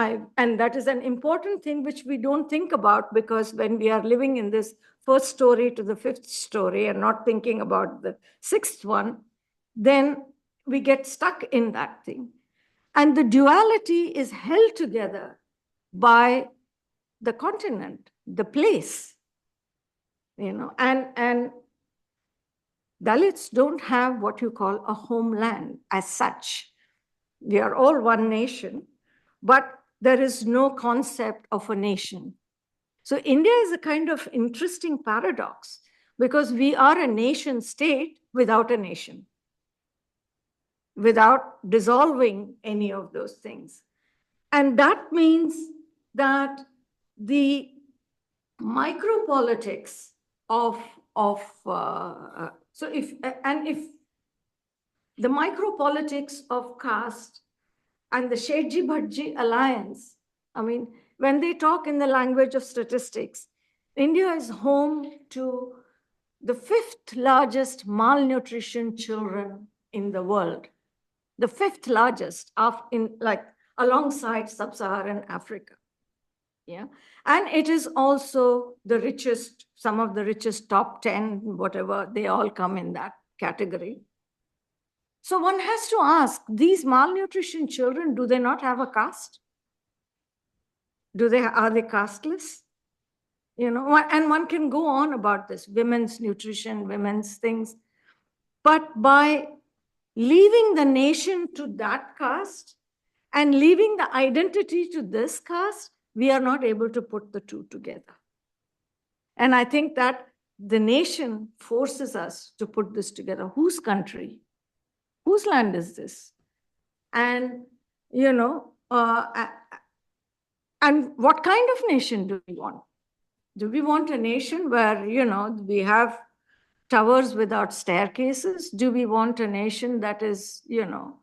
F: that is an important thing which we don't think about, because when we are living in this first story to the fifth story and not thinking about the sixth one, then we get stuck in that thing. And the duality is held together by the continent, the place, you know, and Dalits don't have what you call a homeland as such. We are all one nation, but there is no concept of a nation. So India is a kind of interesting paradox, because we are a nation state without a nation, without dissolving any of those things. And that means that the micropolitics of if the micropolitics of caste and the Shethji Bhatji alliance, I mean, when they talk in the language of statistics, India is home to the 5th largest malnutrition children in the world, the 5th largest alongside sub-Saharan Africa. Yeah, and it is also the richest, some of the richest top 10, whatever, they all come in that category. So one has to ask, these malnutrition children, do they not have a caste? Are they casteless? You know, and one can go on about this, women's nutrition, women's things. But by leaving the nation to that caste and leaving the identity to this caste, we are not able to put the two together. And I think that the nation forces us to put this together. Whose country? Whose land is this? And, you know, and what kind of nation do we want? Do we want a nation where, you know, we have towers without staircases? Do we want a nation that is, you know,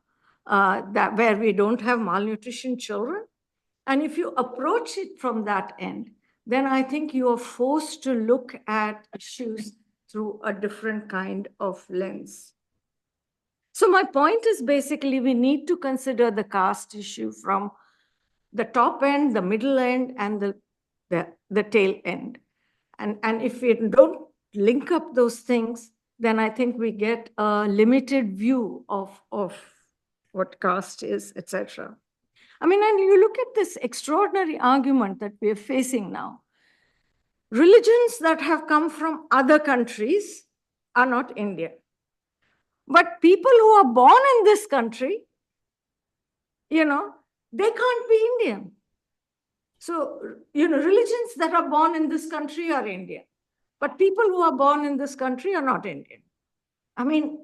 F: where we don't have malnutrition children? And if you approach it from that end, then I think you are forced to look at issues through a different kind of lens. So my point is basically we need to consider the caste issue from the top end, the middle end, and the tail end. And if we don't link up those things, then I think we get a limited view of what caste is, etc. I mean, and you look at this extraordinary argument that we are facing now. Religions that have come from other countries are not Indian. But people who are born in this country, they can't be Indian. So, religions that are born in this country are Indian. But people who are born in this country are not Indian. I mean,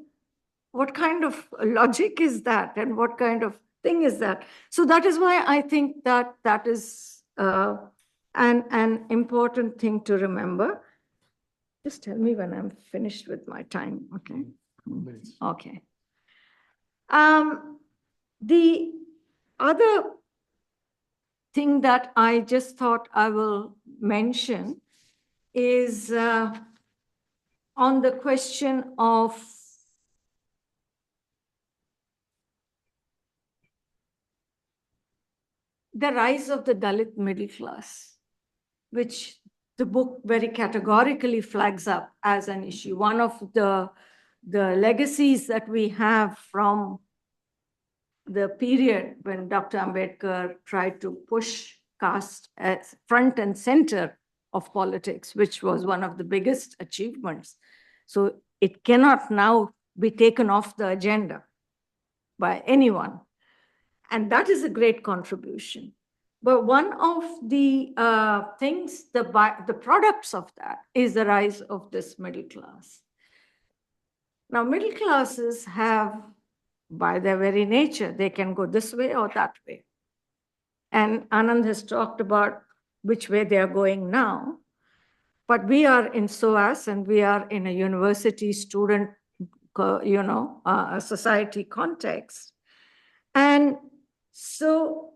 F: what kind of logic is that? And what kind of thing is that? So that is why I think that that is an important thing to remember. Just tell me when I'm finished with my time, okay? Okay. The other thing that I just thought I will mention is on the question of the rise of the Dalit middle class, which the book very categorically flags up as an issue. One of the legacies that we have from the period when Dr. Ambedkar tried to push caste as front and center of politics, which was one of the biggest achievements. So it cannot now be taken off the agenda by anyone. And that is a great contribution. But one of the things, the products of that is the rise of this middle class. Now, middle classes have, by their very nature, they can go this way or that way. And Anand has talked about which way they are going now. But we are in SOAS and we are in a university student, a society context. And so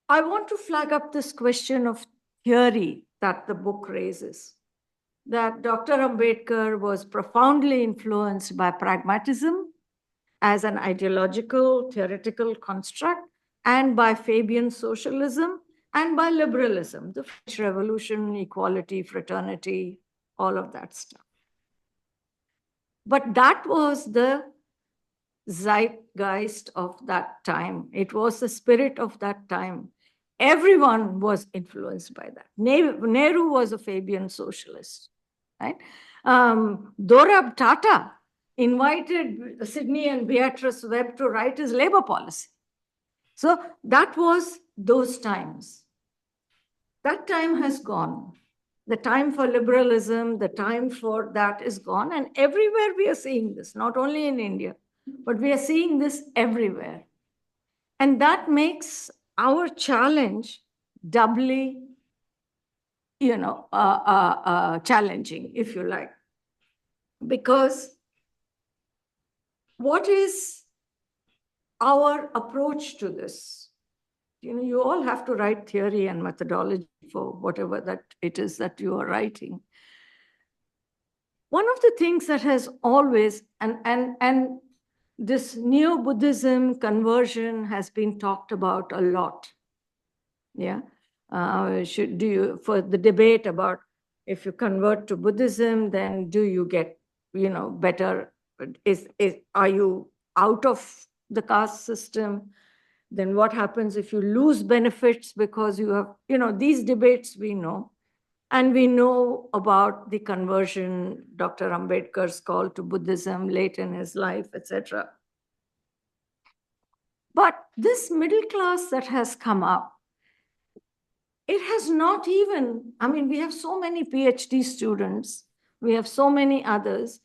F: I want to flag up this question of theory that the book raises, that Dr. Ambedkar was profoundly influenced by pragmatism as an ideological, theoretical construct, and by Fabian socialism, and by liberalism, the French Revolution, equality, fraternity, all of that stuff. But that was the zeitgeist of that time. It was the spirit of that time. Everyone was influenced by that. Nehru was a Fabian socialist, right? Dorab Tata invited Sidney and Beatrice Webb to write his labor policy. So that was those times. That time has gone. The time for liberalism, the time for that is gone. And everywhere we are seeing this, not only in India, but we are seeing this everywhere. And that makes our challenge doubly, challenging, if you like. Because what is our approach to this? You all have to write theory and methodology for whatever that it is that you are writing. One of the things that has always, and this neo-Buddhism conversion has been talked about a lot. Yeah. For the debate about if you convert to Buddhism, then do you get, better? Are you out of the caste system? Then what happens if you lose benefits because you have, these debates we know. And we know about the conversion, Dr. Ambedkar's call to Buddhism late in his life, etc. But this middle class that has come up, it has not even, we have so many PhD students, we have so many others,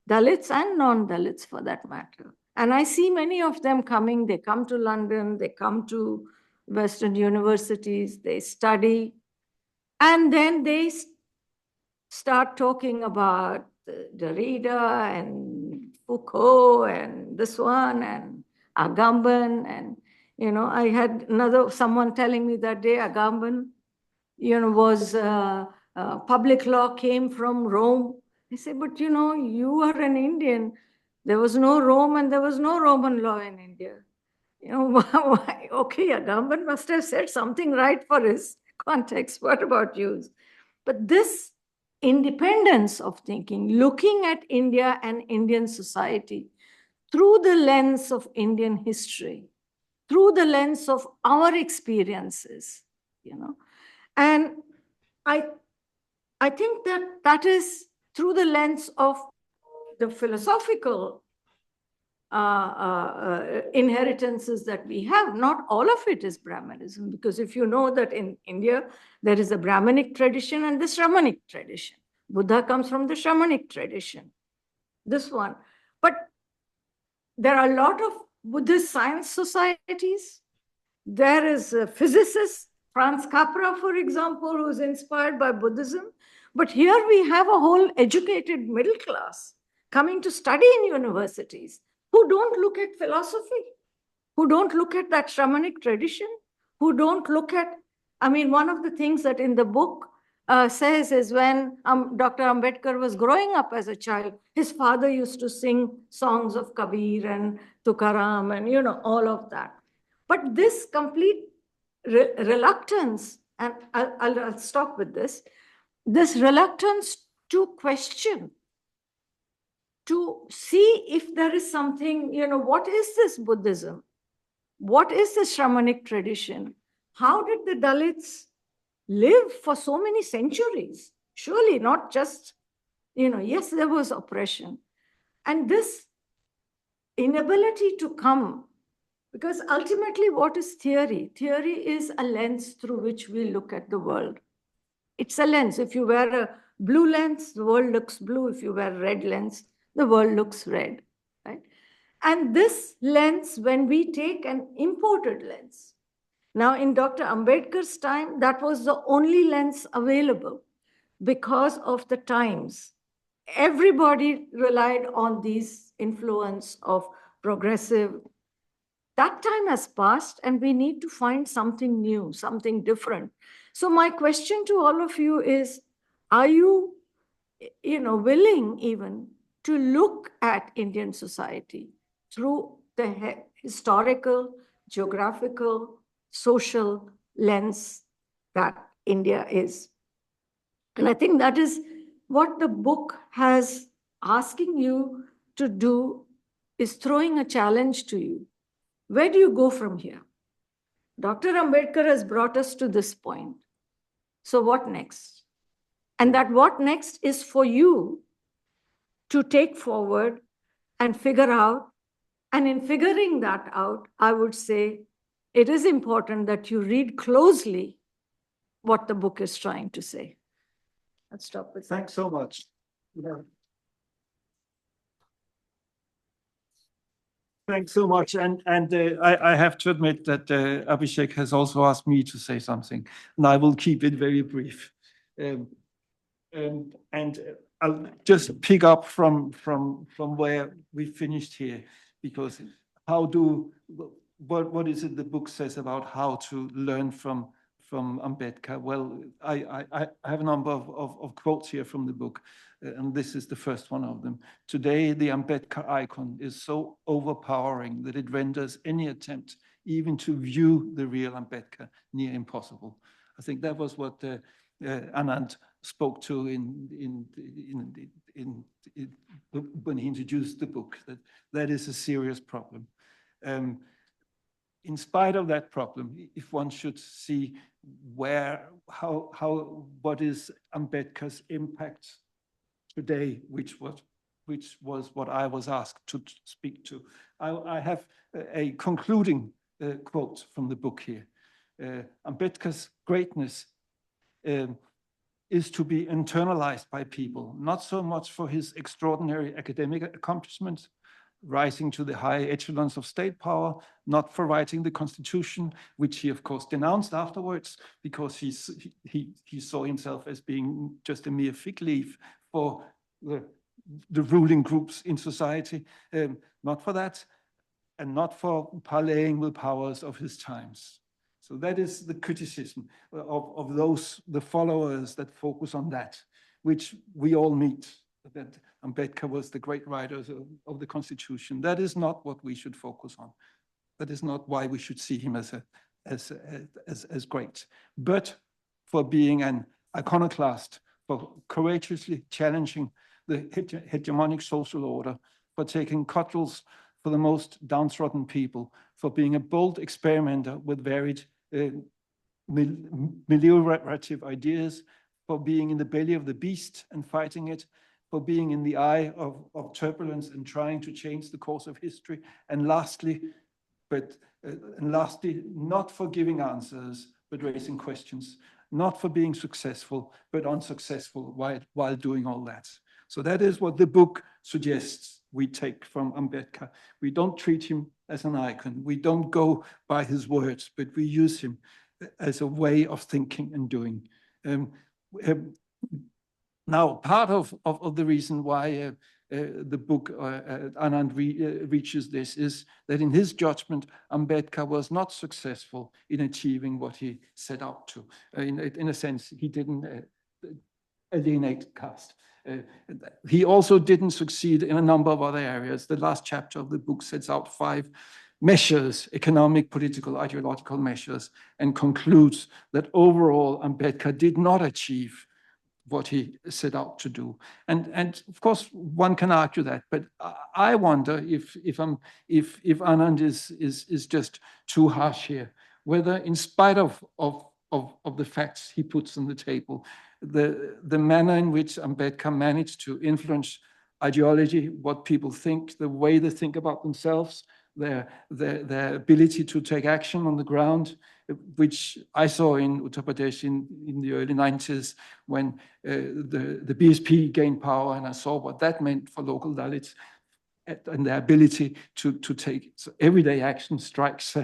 F: Dalits and non-Dalits for that matter. And I see many of them coming, they come to London, they come to Western universities, they study, and then they start talking about Derrida and Foucault and this one and Agamben. And, I had someone telling me that day, Agamben, was public law came from Rome. I say, but you are an Indian. There was no Rome and there was no Roman law in India. Why? Okay, Agamben must have said something right for his context. What about you? But this independence of thinking, looking at India and Indian society through the lens of Indian history, through the lens of our experiences, you know. And I think that is through the lens of the philosophical inheritances that we have. Not all of it is Brahmanism, because if you know that in India, there is a Brahmanic tradition and the Shramanic tradition. Buddha comes from the Shramanic tradition, this one. But there are a lot of Buddhist science societies. There is a physicist, Franz Capra, for example, who is inspired by Buddhism. But here we have a whole educated middle class coming to study in universities who don't look at philosophy, who don't look at that Shramanic tradition, who don't look at, I mean, one of the things that in the book says is when Dr. Ambedkar was growing up as a child, his father used to sing songs of Kabir and Tukaram and, you know, all of that. But this complete reluctance, and I'll stop with this reluctance to question, to see if there is something, you know, what is this Buddhism? What is this Shramanic tradition? How did the Dalits live for so many centuries? Surely not just, you know, yes, there was oppression. And this inability to come, because ultimately what is theory? Theory is a lens through which we look at the world. It's a lens. If you wear a blue lens, the world looks blue. If you wear a red lens, the world looks red, right? And this lens, when we take an imported lens, now in Dr. Ambedkar's time, that was the only lens available because of the times. Everybody relied on these influence of progressive. That time has passed and we need to find something new, something different. So my question to all of you is, are you, willing even to look at Indian society through the historical, geographical, social lens that India is? And I think that is what the book has asking you to do, is throwing a challenge to you. Where do you go from here? Dr. Ambedkar has brought us to this point. So what next? And that what next is for you to take forward and figure out. And in figuring that out, I would say it is important that you read closely what the book is trying to say. Let's stop with that.
C: Thanks so much. Thanks so much. And I have to admit that Abhishek has also asked me to say something, and I will keep it very brief. And I'll just pick up from where we finished here, because what is it the book says about how to learn from Ambedkar? Well, I have a number of quotes here from the book, and this is the first one of them. Today, the Ambedkar icon is so overpowering that it renders any attempt even to view the real Ambedkar near impossible. I think that was what Anand spoke to when he introduced the book, that is a serious problem. In spite of that problem, if one should see what is Ambedkar's impact today, which was what I was asked to speak to, I have a concluding quote from the book here. Ambedkar's greatness is to be internalized by people, not so much for his extraordinary academic accomplishments, rising to the high echelons of state power, not for writing the Constitution, which he of course denounced afterwards, because he saw himself as being just a mere fig leaf for the ruling groups in society, not for that, and not for parleying with powers of his times. So that is the criticism of the followers that focus on that, which we all meet, that Ambedkar was the great writer of the Constitution. That is not what we should focus on. That is not why we should see him as great. But for being an iconoclast, for courageously challenging the hegemonic social order, for taking cudgels for the most downtrodden people, for being a bold experimenter with varied meliorative ideas, for being in the belly of the beast and fighting it, for being in the eye of turbulence and trying to change the course of history. And lastly, not for giving answers, but raising questions, not for being successful, but unsuccessful while doing all that. So that is what the book suggests we take from Ambedkar. We don't treat him as an icon. We don't go by his words, but we use him as a way of thinking and doing. Now, part of the reason why the book Anand reaches this is that in his judgment, Ambedkar was not successful in achieving what he set out to. In a sense, he didn't alienate caste. He also didn't succeed in a number of other areas. The last chapter of the book sets out 5 measures, economic, political, ideological measures, and concludes that overall Ambedkar did not achieve what he set out to do. And of course, one can argue that, but I wonder if Anand is just too harsh here, whether in spite of the facts he puts on the table, the manner in which Ambedkar managed to influence ideology, what people think, the way they think about themselves, their ability to take action on the ground, which I saw in Uttar Pradesh in the early 90s when the BSP gained power, and I saw what that meant for local Dalits and their ability to take everyday action, strikes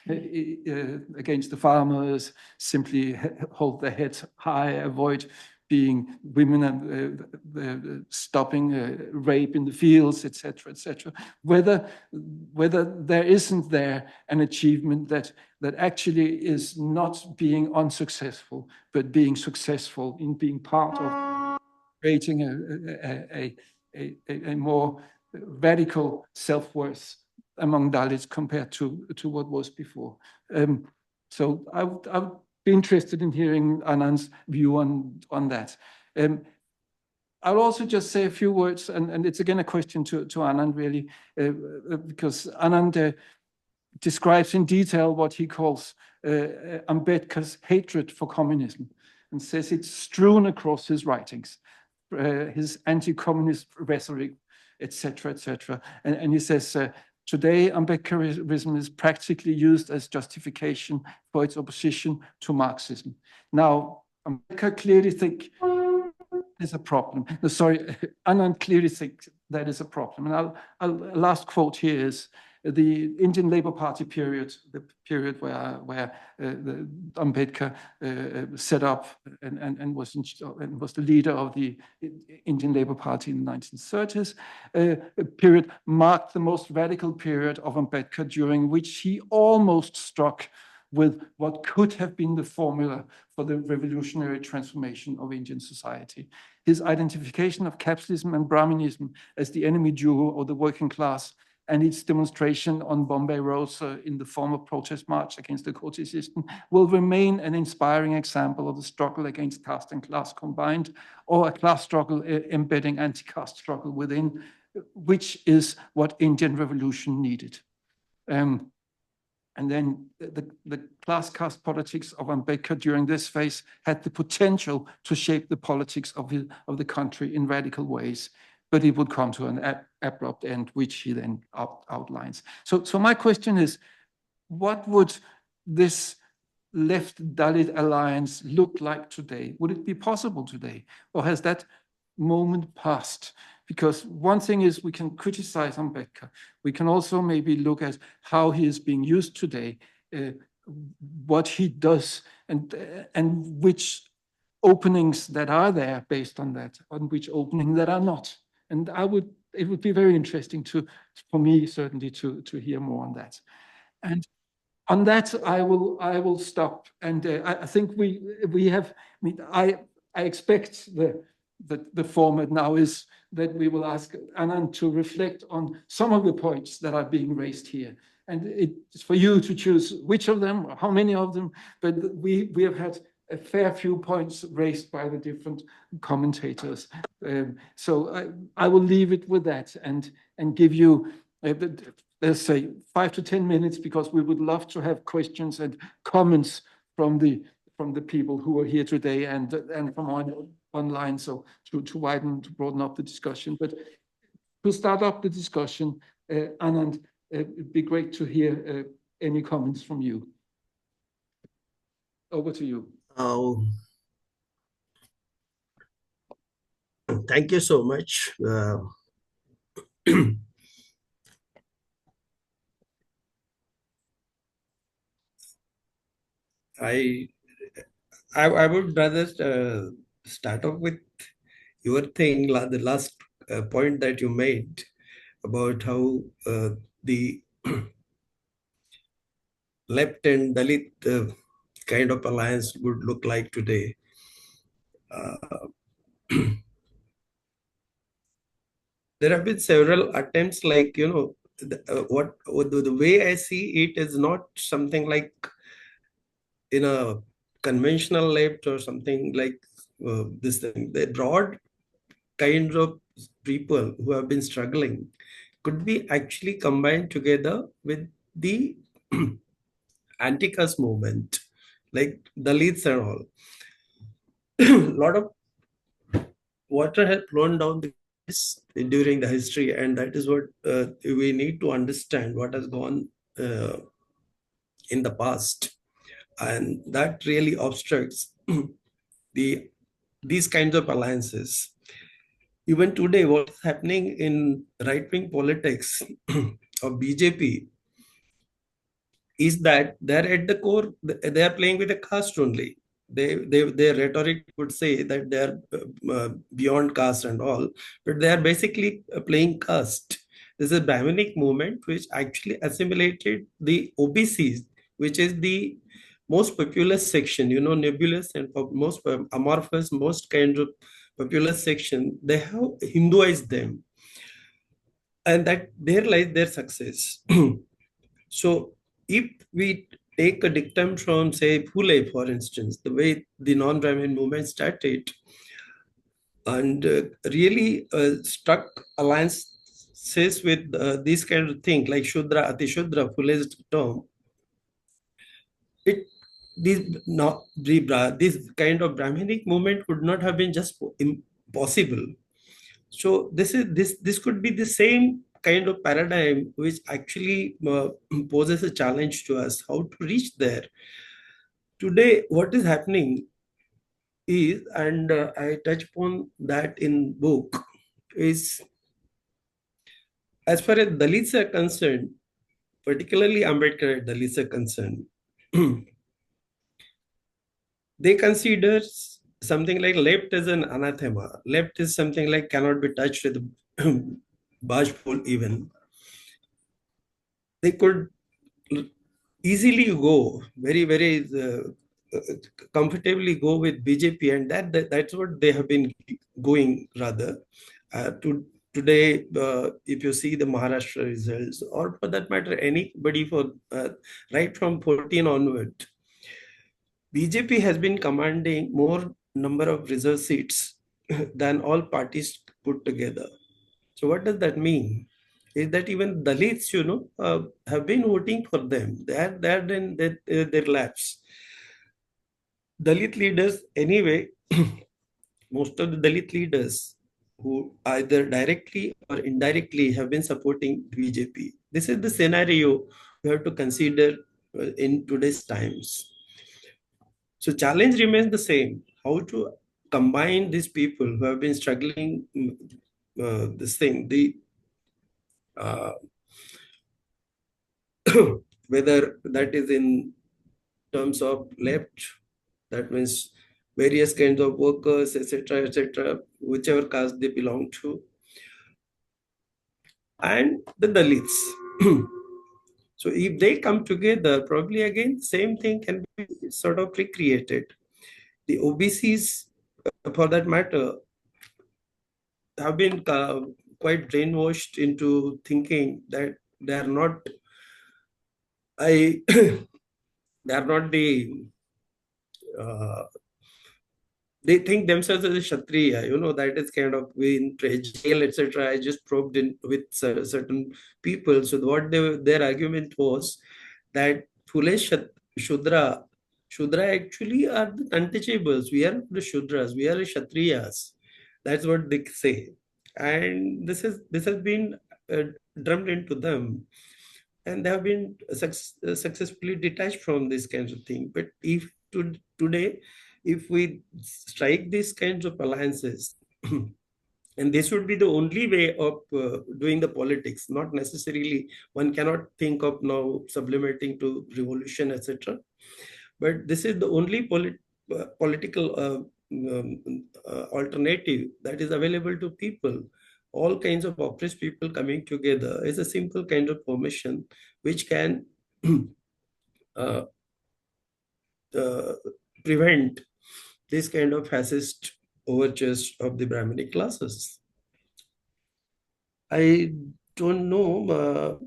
C: against the farmers, simply hold their heads high, avoid being women and stopping rape in the fields, etc., etc. Whether there isn't there an achievement that actually is not being unsuccessful, but being successful in being part of creating a more radical self-worth among Dalits compared to what was before. So I would be interested in hearing Anand's view on that. I'll also just say a few words, and it's again a question to Anand really, because Anand describes in detail what he calls Ambedkar's hatred for communism, and says it's strewn across his writings, his anti-communist rhetoric, etc., etc. And he says, today, Ambedkarism is practically used as justification for its opposition to Marxism. Now, Ambedkar clearly think there's a problem. No, sorry, Anand clearly thinks that is a problem. And last quote here is the Indian Labour Party period, the period where Ambedkar set up and was the leader of the Indian Labour Party in the 1930s. Period marked the most radical period of Ambedkar, during which he almost struck with what could have been the formula for the revolutionary transformation of Indian society. His identification of capitalism and Brahminism as the enemy duo of the working class, and its demonstration on Bombay roads in the form of protest march against the Koti system, will remain an inspiring example of the struggle against caste and class combined, or a class struggle embedding anti-caste struggle within, which is what Indian revolution needed. And then the class-caste politics of Ambedkar during this phase had the potential to shape the politics of the country in radical ways, but it would come to an abrupt end, which he then outlines. So my question is, what would this left Dalit alliance look like today? Would it be possible today? Or has that moment passed? Because one thing is we can criticize Ambedkar. We can also maybe look at how he is being used today, what he does, and which openings that are there based on that, on which opening that are not. And it would be very interesting for me certainly to hear more on that. And on that, I will stop. And I think we have. I expect the format now is that we will ask Anand to reflect on some of the points that are being raised here. And it's for you to choose which of them, or how many of them, but we have had a fair few points raised by the different commentators. So I will leave it with that and give you let's say 5 to 10 minutes, because we would love to have questions and comments from the people who are here today and from online, so to broaden up the discussion. But to start up the discussion, Anand, it'd be great to hear any comments from you. Over to you.
D: Oh, thank you so much. I would rather start off with your thing, the last point that you made about how the left and Dalit kind of alliance would look like today. There have been several attempts, like, the way I see it is not something like in a conventional left or something like this thing. The broad kinds of people who have been struggling could be actually combined together with the anti-caste movement, like Dalits and all. A lot of water has flown down during the history, and that is what we need to understand what has gone in the past, and that really obstructs these kinds of alliances. Even today, what's happening in right-wing politics of BJP is that they're at the core, they are playing with a caste only. Their rhetoric would say that they are beyond caste and all, but they are basically playing caste. This is a Brahminic movement which actually assimilated the OBCs, which is the most populous section, nebulous and most amorphous, most kind of populous section. They have Hinduized them, and that there lies their success. So if we take a dictum from, say, Phule, for instance, the way the non-Brahmin movement started, and really struck alliances with these kind of things, like Shudra, Ati Shudra, Phule's term, this kind of Brahminic movement could not have been just impossible. So this could be the same kind of paradigm which actually poses a challenge to us, how to reach there. Today, what is happening is, and I touch upon that in book, is as far as Dalits are concerned, particularly Ambedkar Dalits are concerned, they consider something like left as an anathema. Left is something like cannot be touched with a barge pole even. They could easily go, very, very comfortably go with BJP, and that's what they have been going rather. Today, if you see the Maharashtra results, or for that matter, anybody right from 14 onward, BJP has been commanding more number of reserve seats than all parties put together. So what does that mean? Is that even Dalits, have been voting for them. They are in their laps. Dalit leaders, anyway, most of the Dalit leaders who either directly or indirectly have been supporting BJP. This is the scenario we have to consider in today's times. So challenge remains the same: how to combine these people who have been struggling whether that is in terms of left, that means various kinds of workers, etc., whichever caste they belong to, and the Dalits. So if they come together, probably again, same thing can be sort of recreated. The OBCs, for that matter, have been quite brainwashed into thinking that they are not they are not the they think themselves as a Kshatriya, that is kind of in jail, etc. I just probed in with certain people. So what their argument was that foolish Shudra actually are the untouchables. We are the Shudras, we are the Kshatriyas. That's what they say. And this has been drummed into them. And they have been successfully detached from this kinds of thing. But if today, if we strike these kinds of alliances, and this would be the only way of doing the politics, not necessarily, one cannot think of now sublimating to revolution, etc. But this is the only political alternative that is available to people. All kinds of oppressed people coming together is a simple kind of formation which can uh, prevent this kind of fascist overtures of the Brahminic classes. I don't know.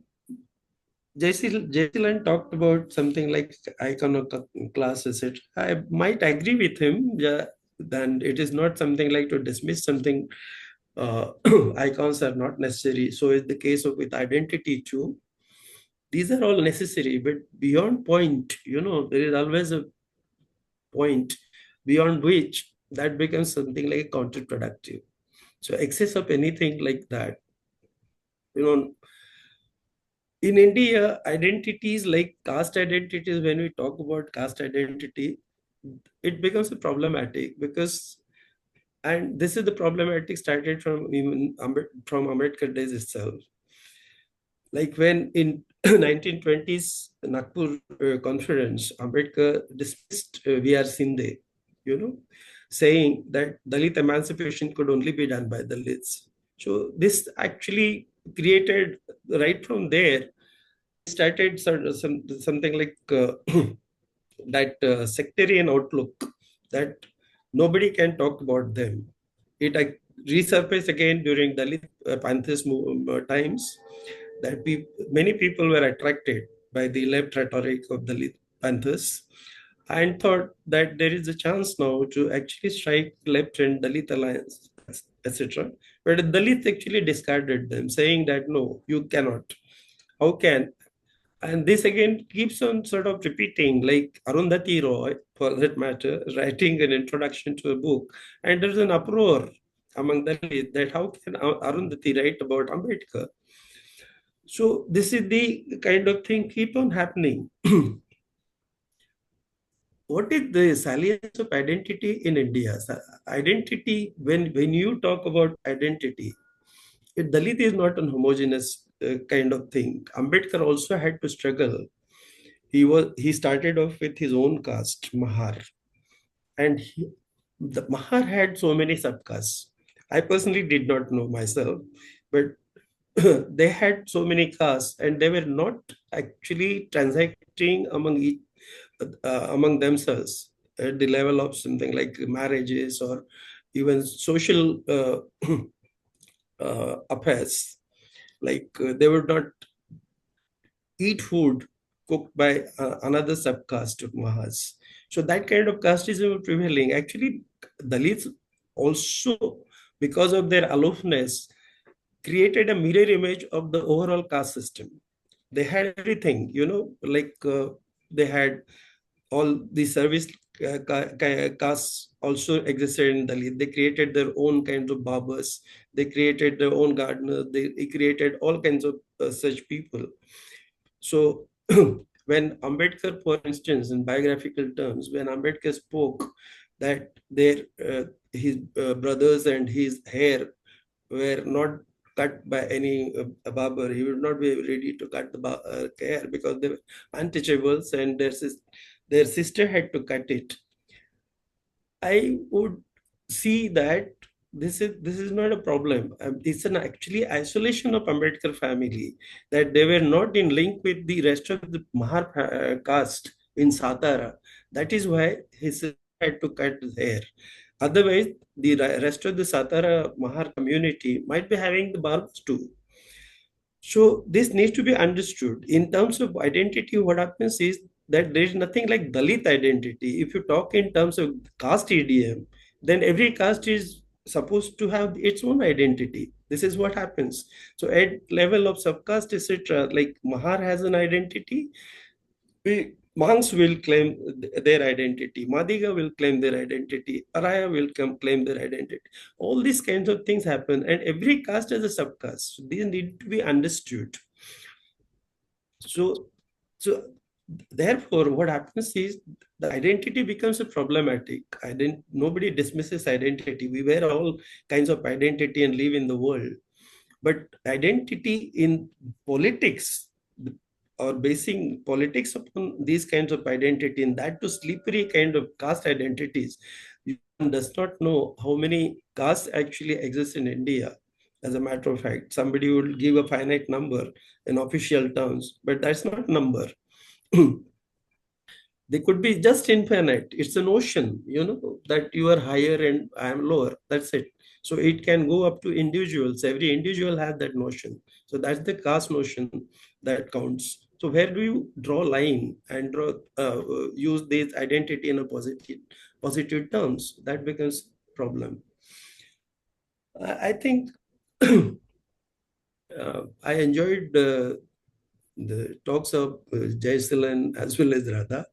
D: Jayaseelan talked about something like Iconoclast, etc. I might agree with him. Yeah, then it is not something like to dismiss something. Icons are not necessary. So is the case of with identity too. These are all necessary, but beyond point, there is always a point beyond which that becomes something like counterproductive. So excess of anything like that, in India, identities like caste identities, when we talk about caste identity, it becomes a problematic because, and this is the problematic started from even from Ambedkar days itself. Like when in 1920s Nagpur conference, Ambedkar dismissed V.R. Sindhe, saying that Dalit emancipation could only be done by Dalits. So this actually created, right from there, started something like that sectarian outlook that nobody can talk about them. It resurfaced again during Dalit Panthers times, that many people were attracted by the left rhetoric of Dalit Panthers and thought that there is a chance now to actually strike left and Dalit alliance, etc. But Dalit actually discarded them, saying that no, you cannot. How can? And this again keeps on sort of repeating, like Arundhati Roy, for that matter, writing an introduction to a book. And there's an uproar among the Dalit that how can Arundhati write about Ambedkar? So this is the kind of thing keep on happening. What is the salience of identity in India? Identity, when you talk about identity, Dalit is not an homogeneous kind of thing. Ambedkar also had to struggle. He started off with his own caste, Mahar, and the Mahar had so many subcastes. I personally did not know myself, but they had so many castes, and they were not actually transacting among themselves at the level of something like marriages or even social affairs. Like they would not eat food cooked by another subcaste of Mahas. So that kind of casteism was prevailing. Actually, Dalits also, because of their aloofness, created a mirror image of the overall caste system. They had everything, like they had all the service castes also existed in Dalit. They created their own kinds of barbers. They created their own gardeners. They created all kinds of such people. So when Ambedkar, for instance, in biographical terms, when Ambedkar spoke that his brothers and his hair were not cut by any barber, he would not be ready to cut the hair because they were untouchables and their sister had to cut it. I would see that this is not a problem. It's an actually isolation of Ambedkar family, that they were not in link with the rest of the Mahar caste in Satara. That is why his sister had to cut his hair. Otherwise, the rest of the Satara Mahar community might be having the barbs too. So this needs to be understood. In terms of identity, what happens is that there is nothing like Dalit identity. If you talk in terms of caste idiom, then every caste is supposed to have its own identity. This is what happens. So at level of subcaste, etc., like Mahar has an identity, monks will claim their identity, Madiga will claim their identity, Araya will claim their identity. All these kinds of things happen, and every caste has a subcaste. So these need to be understood. So therefore, what happens is the identity becomes a problematic. Nobody dismisses identity. We wear all kinds of identity and live in the world. But identity in politics, or basing politics upon these kinds of identity, and that to slippery kind of caste identities, one does not know how many castes actually exist in India. As a matter of fact, somebody will give a finite number in official terms, but that's not number. They could be just infinite. It's a notion, that you are higher and I am lower. That's it. So it can go up to individuals. Every individual has that notion. So that's the caste notion that counts. So where do you draw line and use this identity in a positive terms? That becomes problem. I think I enjoyed the talks of Jayaseelan as well as Radha.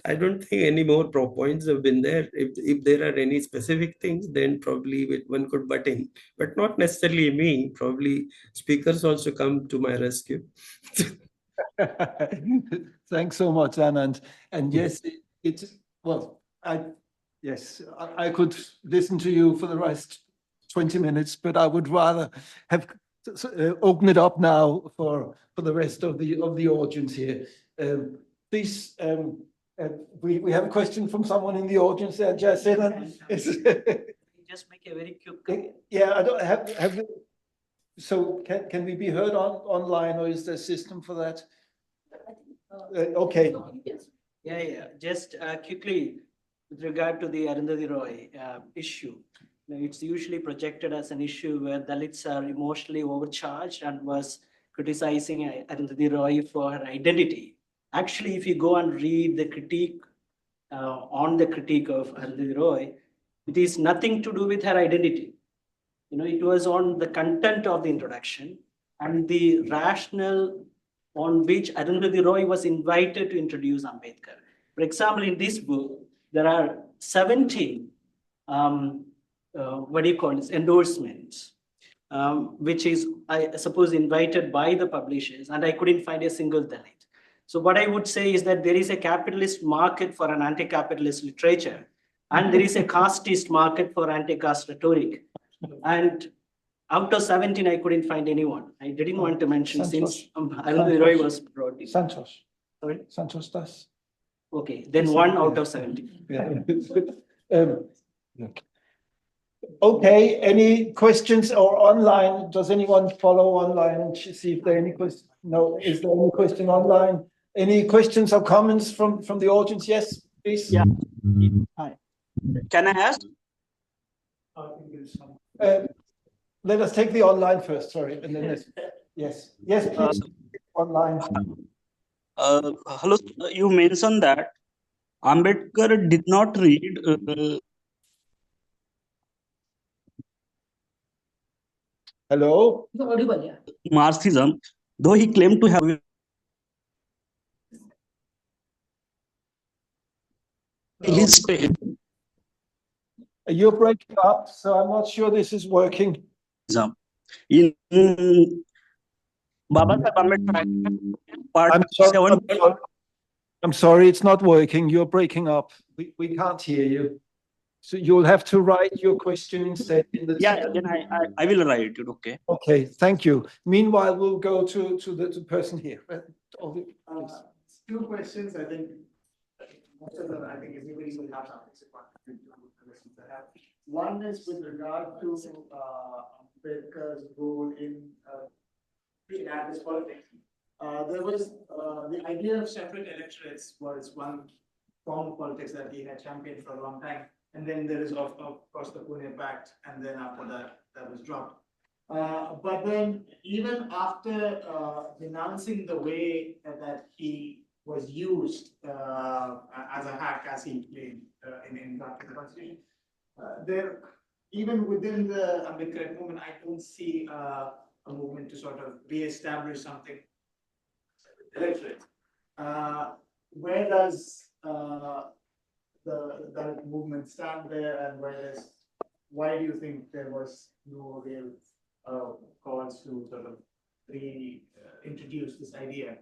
D: I don't think any more points have been there. If there are any specific things, then probably one could butt in, but not necessarily me. Probably speakers also come to my rescue.
C: Thanks so much, Anand. And yes, I could listen to you for the rest 20 minutes, but I would rather have open it up now for the rest of the audience here. Please, we have a question from someone in the audience there, Jayaseelan.
E: Just make a very quick.
C: Yeah, I don't have. So can we be heard online, or is there a system for that? Okay.
E: Yeah. Just quickly, with regard to the Arundhati Roy issue, it's usually projected as an issue where Dalits are emotionally overcharged and was criticizing Arundhati Roy for her identity. Actually, if you go and read the critique on the critique of Arundhati Roy, it is nothing to do with her identity. It was on the content of the introduction and the rationale on which Arundhati Roy was invited to introduce Ambedkar. For example, in this book, there are 17 endorsements, which is, I suppose, invited by the publishers, and I couldn't find a single Dalit. So what I would say is that there is a capitalist market for an anti-capitalist literature, and there is a casteist market for anti-caste rhetoric. And out of 17, I couldn't find anyone. I didn't want to mention since Arundhati Roy was brought in.
C: Santosh.
E: Sorry?
C: Santosh Das.
E: Okay, then 1 out of 17.
C: Yeah. Okay, any questions or online? Does anyone follow online and see if there are any questions? No, is there any question online? Any questions or comments from the audience? Yes, please.
G: Yeah. Hi. Can I ask?
C: Let us take the online first, sorry, and then yes, please, online.
G: Hello, you mentioned that Ambedkar did not read
C: Hello?
G: Marxism, though he claimed to have. His
C: You're breaking up, so I'm not sure this is working.
G: in Baba Saheb Ambedkar, part
C: I'm sorry,
G: 7.
C: I'm sorry, it's not working. You're breaking up. We can't hear you. So you'll have to write your question instead in the
G: Yeah,
C: chat.
G: then I will write it. Okay.
C: Okay, thank you. Meanwhile, we'll go to the person here.
H: Two questions, I think. Most of them, I think everybody will have something to questions I have. One is with regard to Ambedkar's role in this politics. There was the idea of separate electorates was one form of politics that he had championed for a long time. And then there is, of course, the Pune Pact, and then after that, that was dropped. But then, even after denouncing the way that he was used as a hack, as he claimed in drafting the constitution. There, even within the Ambedkar movement, I don't see a movement to sort of re-establish something electorate. Where does the Dalit movement stand there, and why do you think there was no real calls to sort of reintroduce this idea?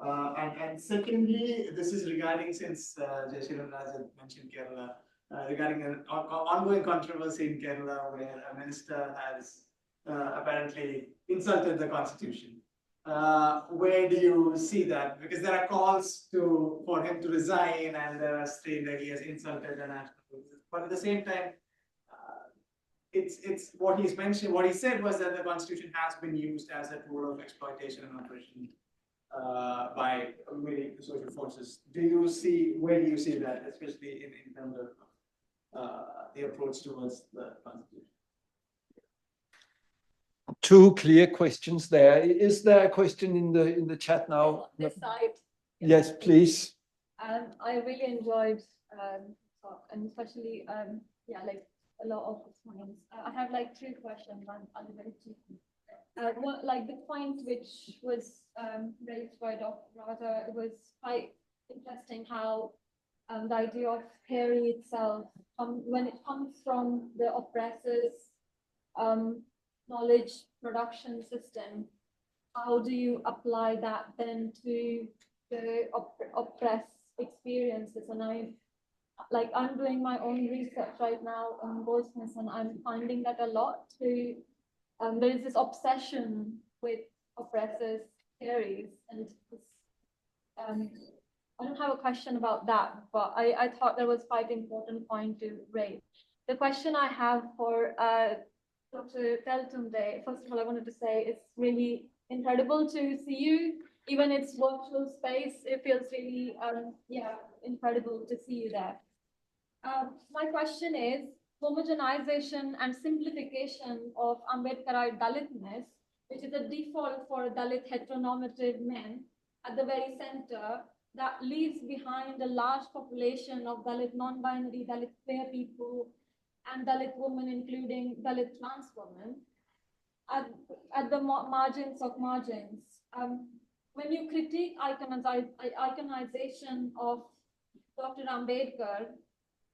H: And secondly, this is regarding, since Jayaseelan Raj had mentioned Kerala, regarding an ongoing controversy in Kerala where a minister has apparently insulted the constitution. Where do you see that? Because there are calls for him to resign, and there are stated that he has insulted the national. But at the same time, it's what he's mentioned. What he said was that the constitution has been used as a tool of exploitation and oppression by many social forces. Where do you see that, especially in terms of the approach towards the constitution?
C: Two clear questions there. Is there a question in the chat now?
I: This side.
C: Yes, please.
I: I really enjoyed talk, and especially like a lot of points. I have like two questions. I'll be very cheeky. One, like the point which was raised by Dr. Radha, it was quite interesting how the idea of theory itself, when it comes from the oppressor's knowledge production system, how do you apply that then to the oppressed experiences? And I'm doing my own research right now on Goldsmiths, and I'm finding that a lot too. There is this obsession with oppressors' theories, and I don't have a question about that, but I thought that was quite an important point to raise. The question I have for Dr. Teltumbde, first of all, I wanted to say it's really incredible to see you. Even it's virtual space, it feels really, incredible to see you there. My question is, homogenization and simplification of Ambedkarite Dalitness, which is a default for Dalit heteronormative men at the very center, that leaves behind a large population of Dalit non-binary, Dalit queer people, and Dalit women, including Dalit trans women, at the margins of margins. When you critique iconization of Dr. Ambedkar,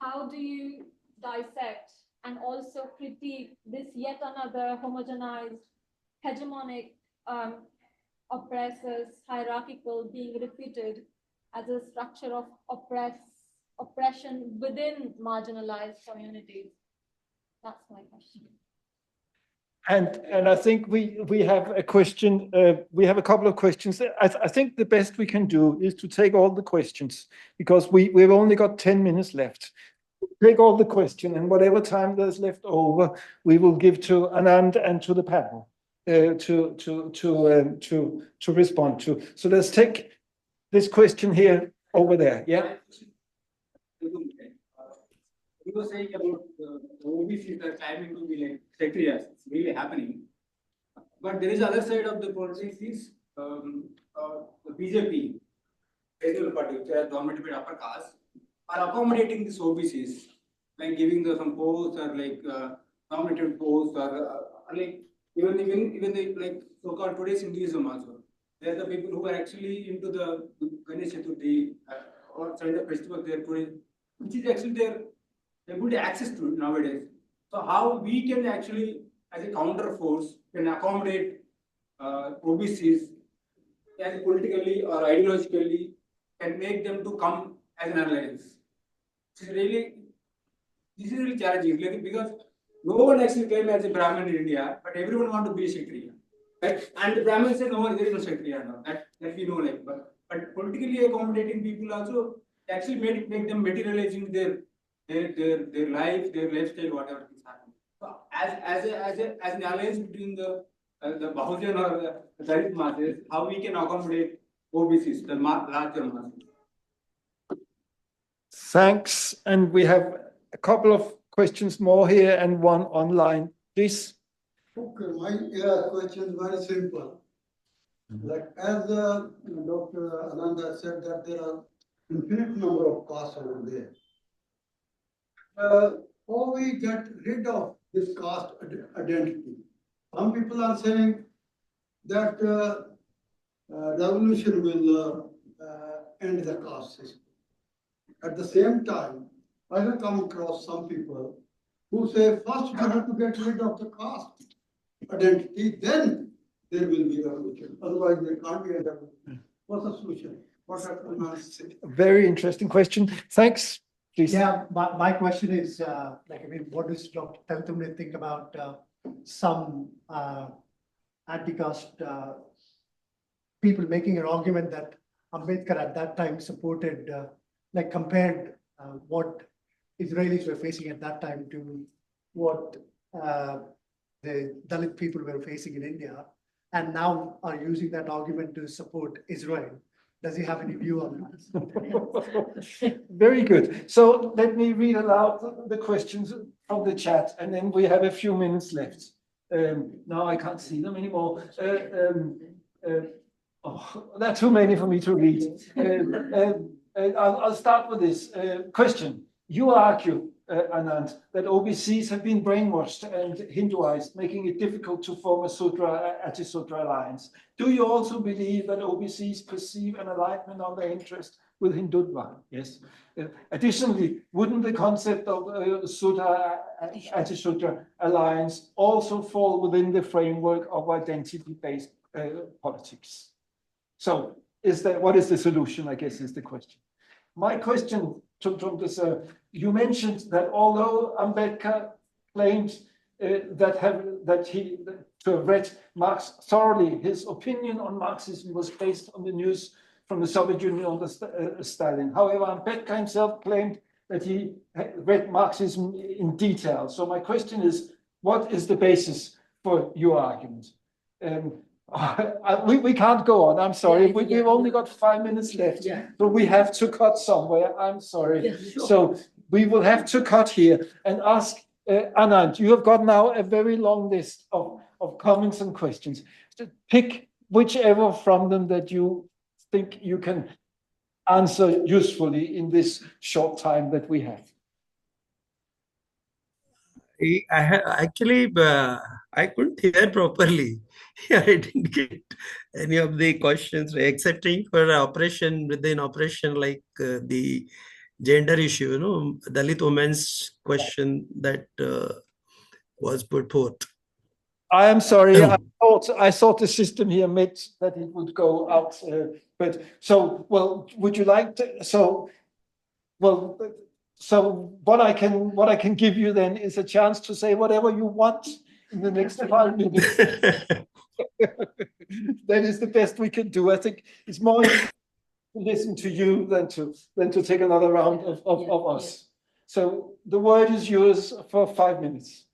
I: how do you dissect and also critique this yet another homogenized, hegemonic, oppressors, hierarchical being repeated as a structure of oppression within marginalized communities? That's my question.
C: And I think we have a question. We have a couple of questions. I think the best we can do is to take all the questions, because we've only got 10 minutes left. Take all the questions, and whatever time there's left over, we will give to Anand and to the panel to respond to. So let's take this question here over there. Yeah.
J: You were saying about the OBCs are climbing to be like sectarians. It's really happening. But there is the other side of the politics is the BJP, Federal Party, which are dominated by upper caste, are accommodating these OBCs, like giving them some posts or like nominated posts or like even the like so-called today's Hinduism also. They are the people who are actually into the Ganesh Chaturthi or some of the festivals they are doing, which is actually their good access to it nowadays. So how we can actually, as a counter force, can accommodate OBCs as politically or ideologically, and make them to come as an alliance. This is really challenging, because no one actually came as a Brahmin in India, but everyone want to be a Kshatriya. Right? And the Brahmin said, no, there is no Kshatriya now. That we know, like, but politically accommodating people also actually make them materializing their life, their lifestyle, whatever is happening. So as an alliance between the Bahujan or the Dalit masses, how we can accommodate OBCs, the larger masses.
C: Thanks. And we have a couple of questions more here and one online. Please.
K: Okay, my question is very simple. Like as Dr. Ananda said that there are infinite number of castes over there. how we get rid of this caste identity. Some people are saying that revolution will end the caste system. At the same time, I have come across some people who say first we have to get rid of the caste identity, then there will be revolution. Otherwise, there can't be a revolution. What's the solution? What's that?
C: Very interesting question. Thanks. Please.
B: Yeah, my question is, what does Dr. Teltumbde think about some anti-caste people making an argument that Ambedkar at that time supported, compared what Israelis were facing at that time to what the Dalit people were facing in India, and now are using that argument to support Israel. Does he have any view on that?
C: Very good. So let me read aloud the questions from the chat, and then we have a few minutes left. Now I can't see them anymore. There are too many for me to read. I'll start with this question. You argue, Anand, that OBCs have been brainwashed and Hinduized, making it difficult to form a Sutra-Ati-Sutra alliance. Do you also believe that OBCs perceive an alignment on their interest with Hindutva? Yes. Additionally, wouldn't the concept of Sutra-Ati-Sutra alliance also fall within the framework of identity-based politics? So, what is the solution, I guess, is the question. My question to this, you mentioned that although Ambedkar claimed that he to have read Marx thoroughly, his opinion on Marxism was based on the news from the Soviet Union under Stalin. However, Ambedkar himself claimed that he read Marxism in detail. So my question is, what is the basis for your argument? We can't go on. I'm sorry. We've only got 5 minutes left, but we have to cut somewhere. I'm sorry. Yeah, sure. So we will have to cut here and ask Anand. You have got now a very long list of comments and questions. Pick whichever from them that you think you can answer usefully in this short time that we have.
D: Actually, I couldn't hear properly. I didn't get any of the questions, excepting for operation within operation, like the gender issue, Dalit women's question that was put forth.
C: I am sorry. I thought the system here meant that it would go out. Would you like to? So what I can give you then is a chance to say whatever you want in the next 5 minutes. That is the best we can do. I think it's more to listen to you than to take another round of us. So the word is yours for 5 minutes.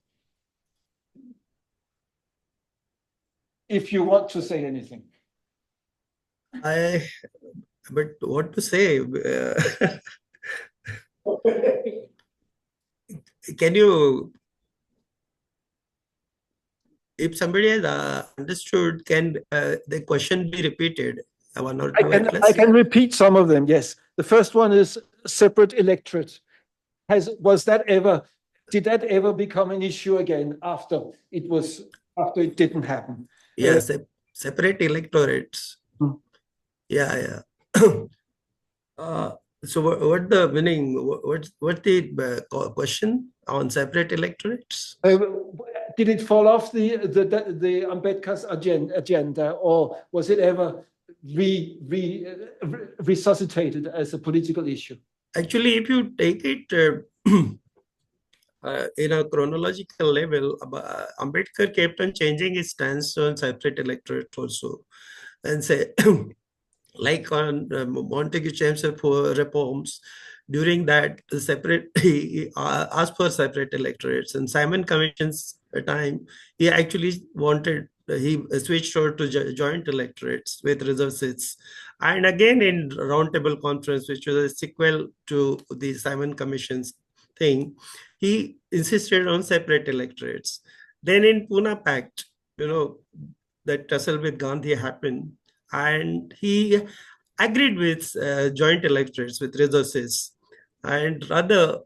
C: If you want to say anything.
D: But what to say? Can you, if somebody has understood, can the question be repeated? One or two
C: I can repeat some of them, yes. The first one is separate electorate. Did that ever become an issue again after it didn't happen?
D: Yes, separate electorates. Yeah. So what the meaning? What the question on separate electorates?
C: Did it fall off the Ambedkar's agenda, or was it ever resuscitated as a political issue?
D: Actually, if you take it in a chronological level, Ambedkar kept on changing his stance on separate electorate also, and say, like on Montagu-James reforms, during that he asked for separate electorates, and Simon Commission's time, he actually he switched over to joint electorates with reserve seats. And again in Roundtable Conference, which was a sequel to the Simon Commission's thing, he insisted on separate electorates. Then in Pune Pact, that tussle with Gandhi happened, and he agreed with joint electorates with reserve seats. And rather,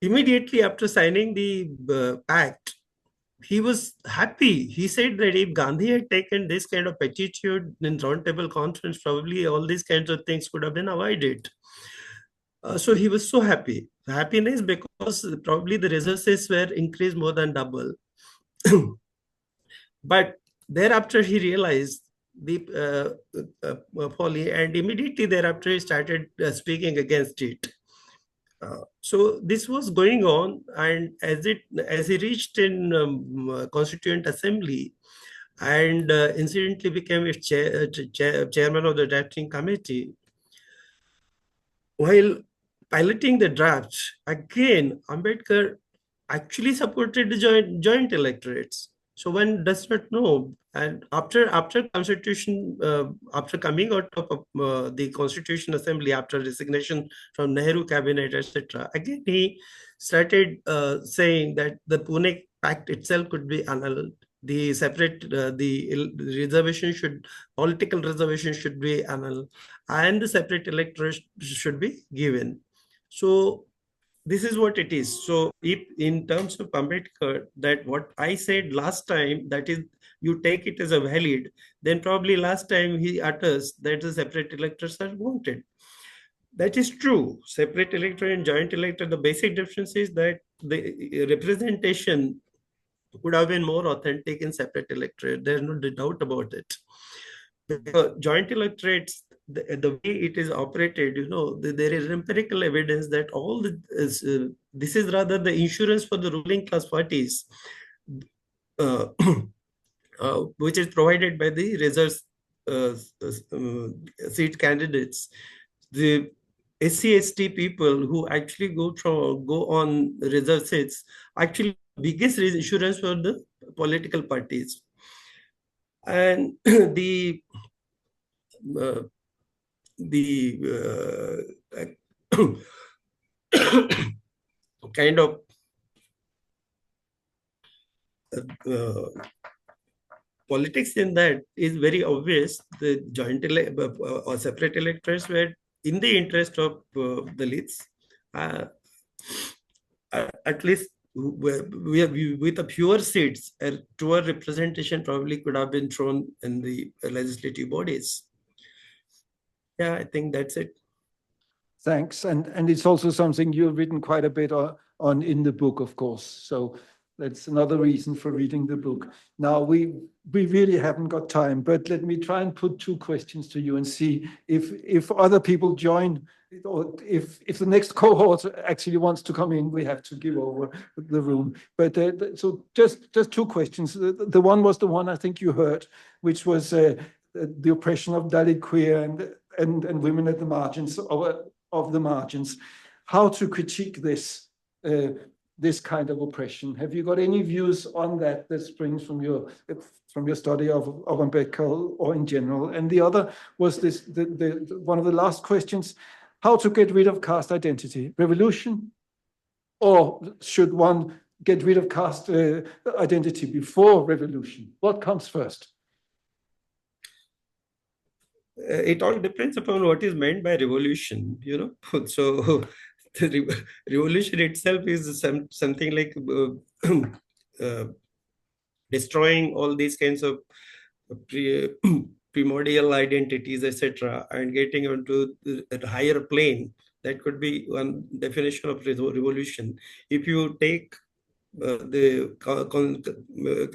D: immediately after signing the pact, he was happy. He said that if Gandhi had taken this kind of attitude in roundtable conference, probably all these kinds of things could have been avoided. So he was so happy. Happiness because probably the resources were increased more than double. But thereafter he realized the folly, and immediately thereafter he started speaking against it. So this was going on, and as he reached in Constituent Assembly, and incidentally became its chairman of the drafting committee, while piloting the draft, again Ambedkar actually supported the joint electorates. So one does not know. And after constitution, after coming out of the Constitution Assembly, after resignation from Nehru cabinet, etc., again he started saying that the Pune Pact itself could be annulled. The separate political reservation should be annulled, and the separate electorate should be given. So this is what it is. So if in terms of Ambedkar, that what I said last time, that is, you take it as a valid, then probably last time he utters that the separate electors are wanted. That is true. Separate electorate and joint electorate, the basic difference is that the representation would have been more authentic in separate electorate. There's no doubt about it. The joint electorates, the way it is operated, there is empirical evidence that all this is rather the insurance for the ruling class parties, which is provided by the reserve seat candidates. The SC/ST people who actually go on reserve seats, actually biggest insurance for the political parties. And the kind of politics in that is very obvious. The joint or separate electors were in the interest of Dalits. At least with a fewer seats, a truer representation probably could have been thrown in the legislative bodies. Yeah, I think that's it.
C: Thanks. And it's also something you've written quite a bit on in the book, of course. So that's another reason for reading the book. Now, we really haven't got time, but let me try and put two questions to you and see if other people join, or if the next cohort actually wants to come in, we have to give over the room. But so just two questions. The one was the one I think you heard, which was the oppression of Dalit, queer, and women at the margins of the margins. How to critique this kind of oppression? Have you got any views on that springs from your study of Ambedkar or in general? And the other was this: one of the last questions: how to get rid of caste identity? Revolution, or should one get rid of caste identity before revolution? What comes first?
D: It all depends upon what is meant by revolution, So the revolution itself is something like destroying all these kinds of primordial identities, etc., and getting onto a higher plane. That could be one definition of revolution. If you take the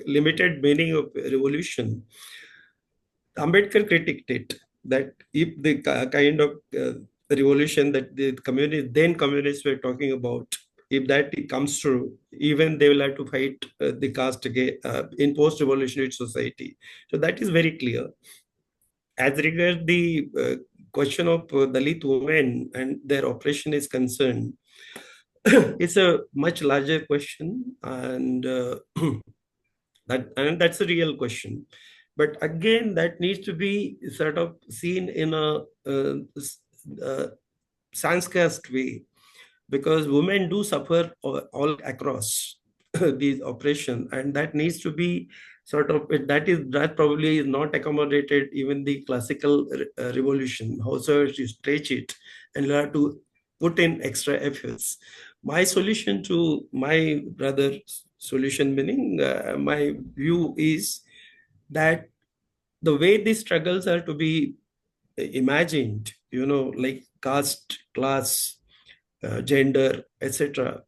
D: limited meaning of revolution, Ambedkar critiqued it, that if the kind of revolution that the communists were talking about, if that comes true, even they will have to fight the caste again in post-revolutionary society. So that is very clear. As regards the question of Dalit women and their oppression is concerned, it's a much larger question, and that's a real question. But again, that needs to be sort of seen in a sans-caste way, because women do suffer all across these oppression, and that needs to be sort of, that probably is not accommodated even the classical revolution, however you stretch it, and you have to put in extra efforts. My solution to my brother's solution, meaning my view is that the way these struggles are to be imagined, like caste, class, gender, etc.,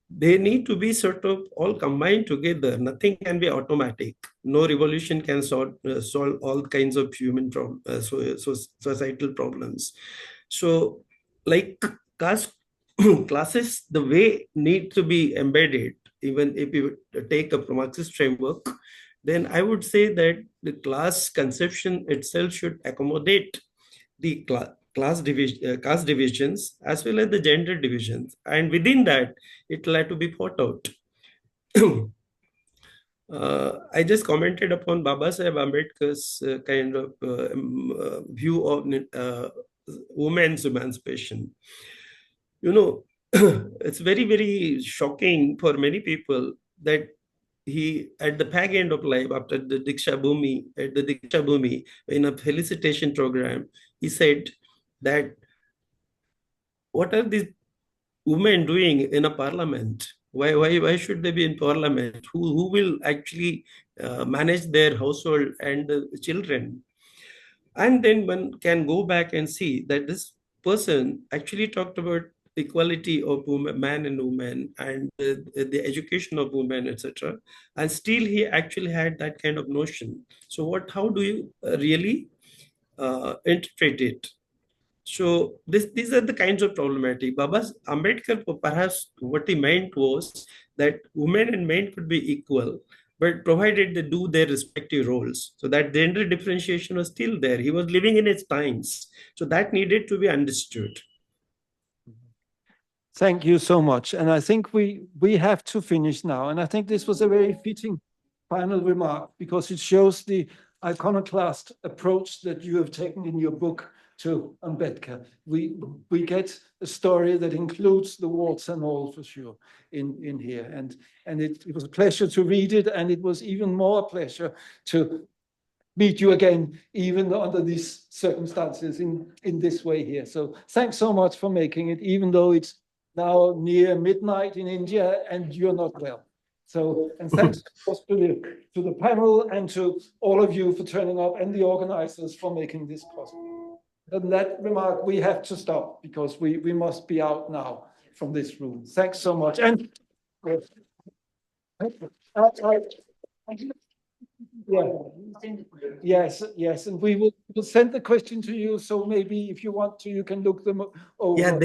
D: they need to be sort of all combined together. Nothing can be automatic. No revolution can solve all kinds of human societal problems. So, like classes, the way need to be embedded. Even if you take a Marxist framework, then I would say that the class conception itself should accommodate the caste divisions as well as the gender divisions, and within that it will have to be thought out. I just commented upon Baba Saheb Ambedkar's kind of view of women's emancipation. It's very, very shocking for many people that he, at the fag end of life, after the Diksha Bhumi, in a felicitation program, he said that what are these women doing in a parliament? Why should they be in parliament? Who will actually manage their household and the children? And then one can go back and see that this person actually talked about equality of man and woman and the education of women, etc. And still he actually had that kind of notion. So how do you really interpret it? So these are the kinds of problematic. Baba Ambedkar, perhaps what he meant was that women and men could be equal, but provided they do their respective roles. So that gender differentiation was still there. He was living in his times. So that needed to be understood.
C: Thank you so much. And I think we have to finish now. And I think this was a very fitting final remark because it shows the iconoclast approach that you have taken in your book to Ambedkar. We get a story that includes the warts and all for sure in here. And it was a pleasure to read it. And it was even more a pleasure to meet you again, even under these circumstances in this way here. So thanks so much for making it, even though it's now near midnight in India and you're not well. So, and thanks to the panel and to all of you for turning up and the organizers for making this possible. And that remark, we have to stop because we must be out now from this room. Thanks so much. And yes, and we will send the question to you. So maybe if you want to, you can look them over.
D: Yeah,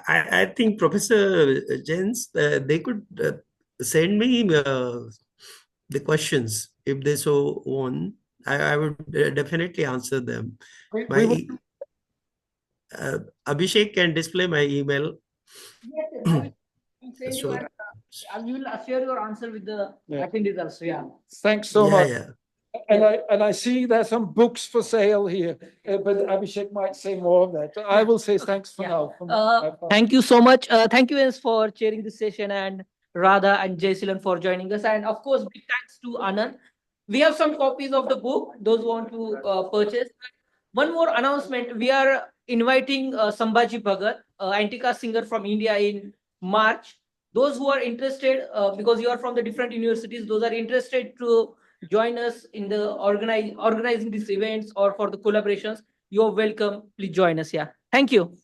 D: I think Professor Jens, they could send me the questions if they so want. I would definitely answer them. Abhishek can display my email.
A: Yes, so, I will share your answer with the attendees also. Yeah.
C: Thanks so much.
D: Yeah.
C: And I see there's some books for sale here, but Abhishek might say more of that. I will say thanks for now.
A: Thank you so much. Thank you, Jens, for chairing this session, and Radha and Jayaseelan for joining us. And of course, big thanks to Anand. We have some copies of the book, those who want to purchase. One more announcement. We are inviting Sambhaji Bhagat, anti-caste singer from India, in March. Those who are interested, because you are from the different universities, those are interested to join us in the organizing these events or for the collaborations, you're welcome. Please join us. Yeah. Thank you.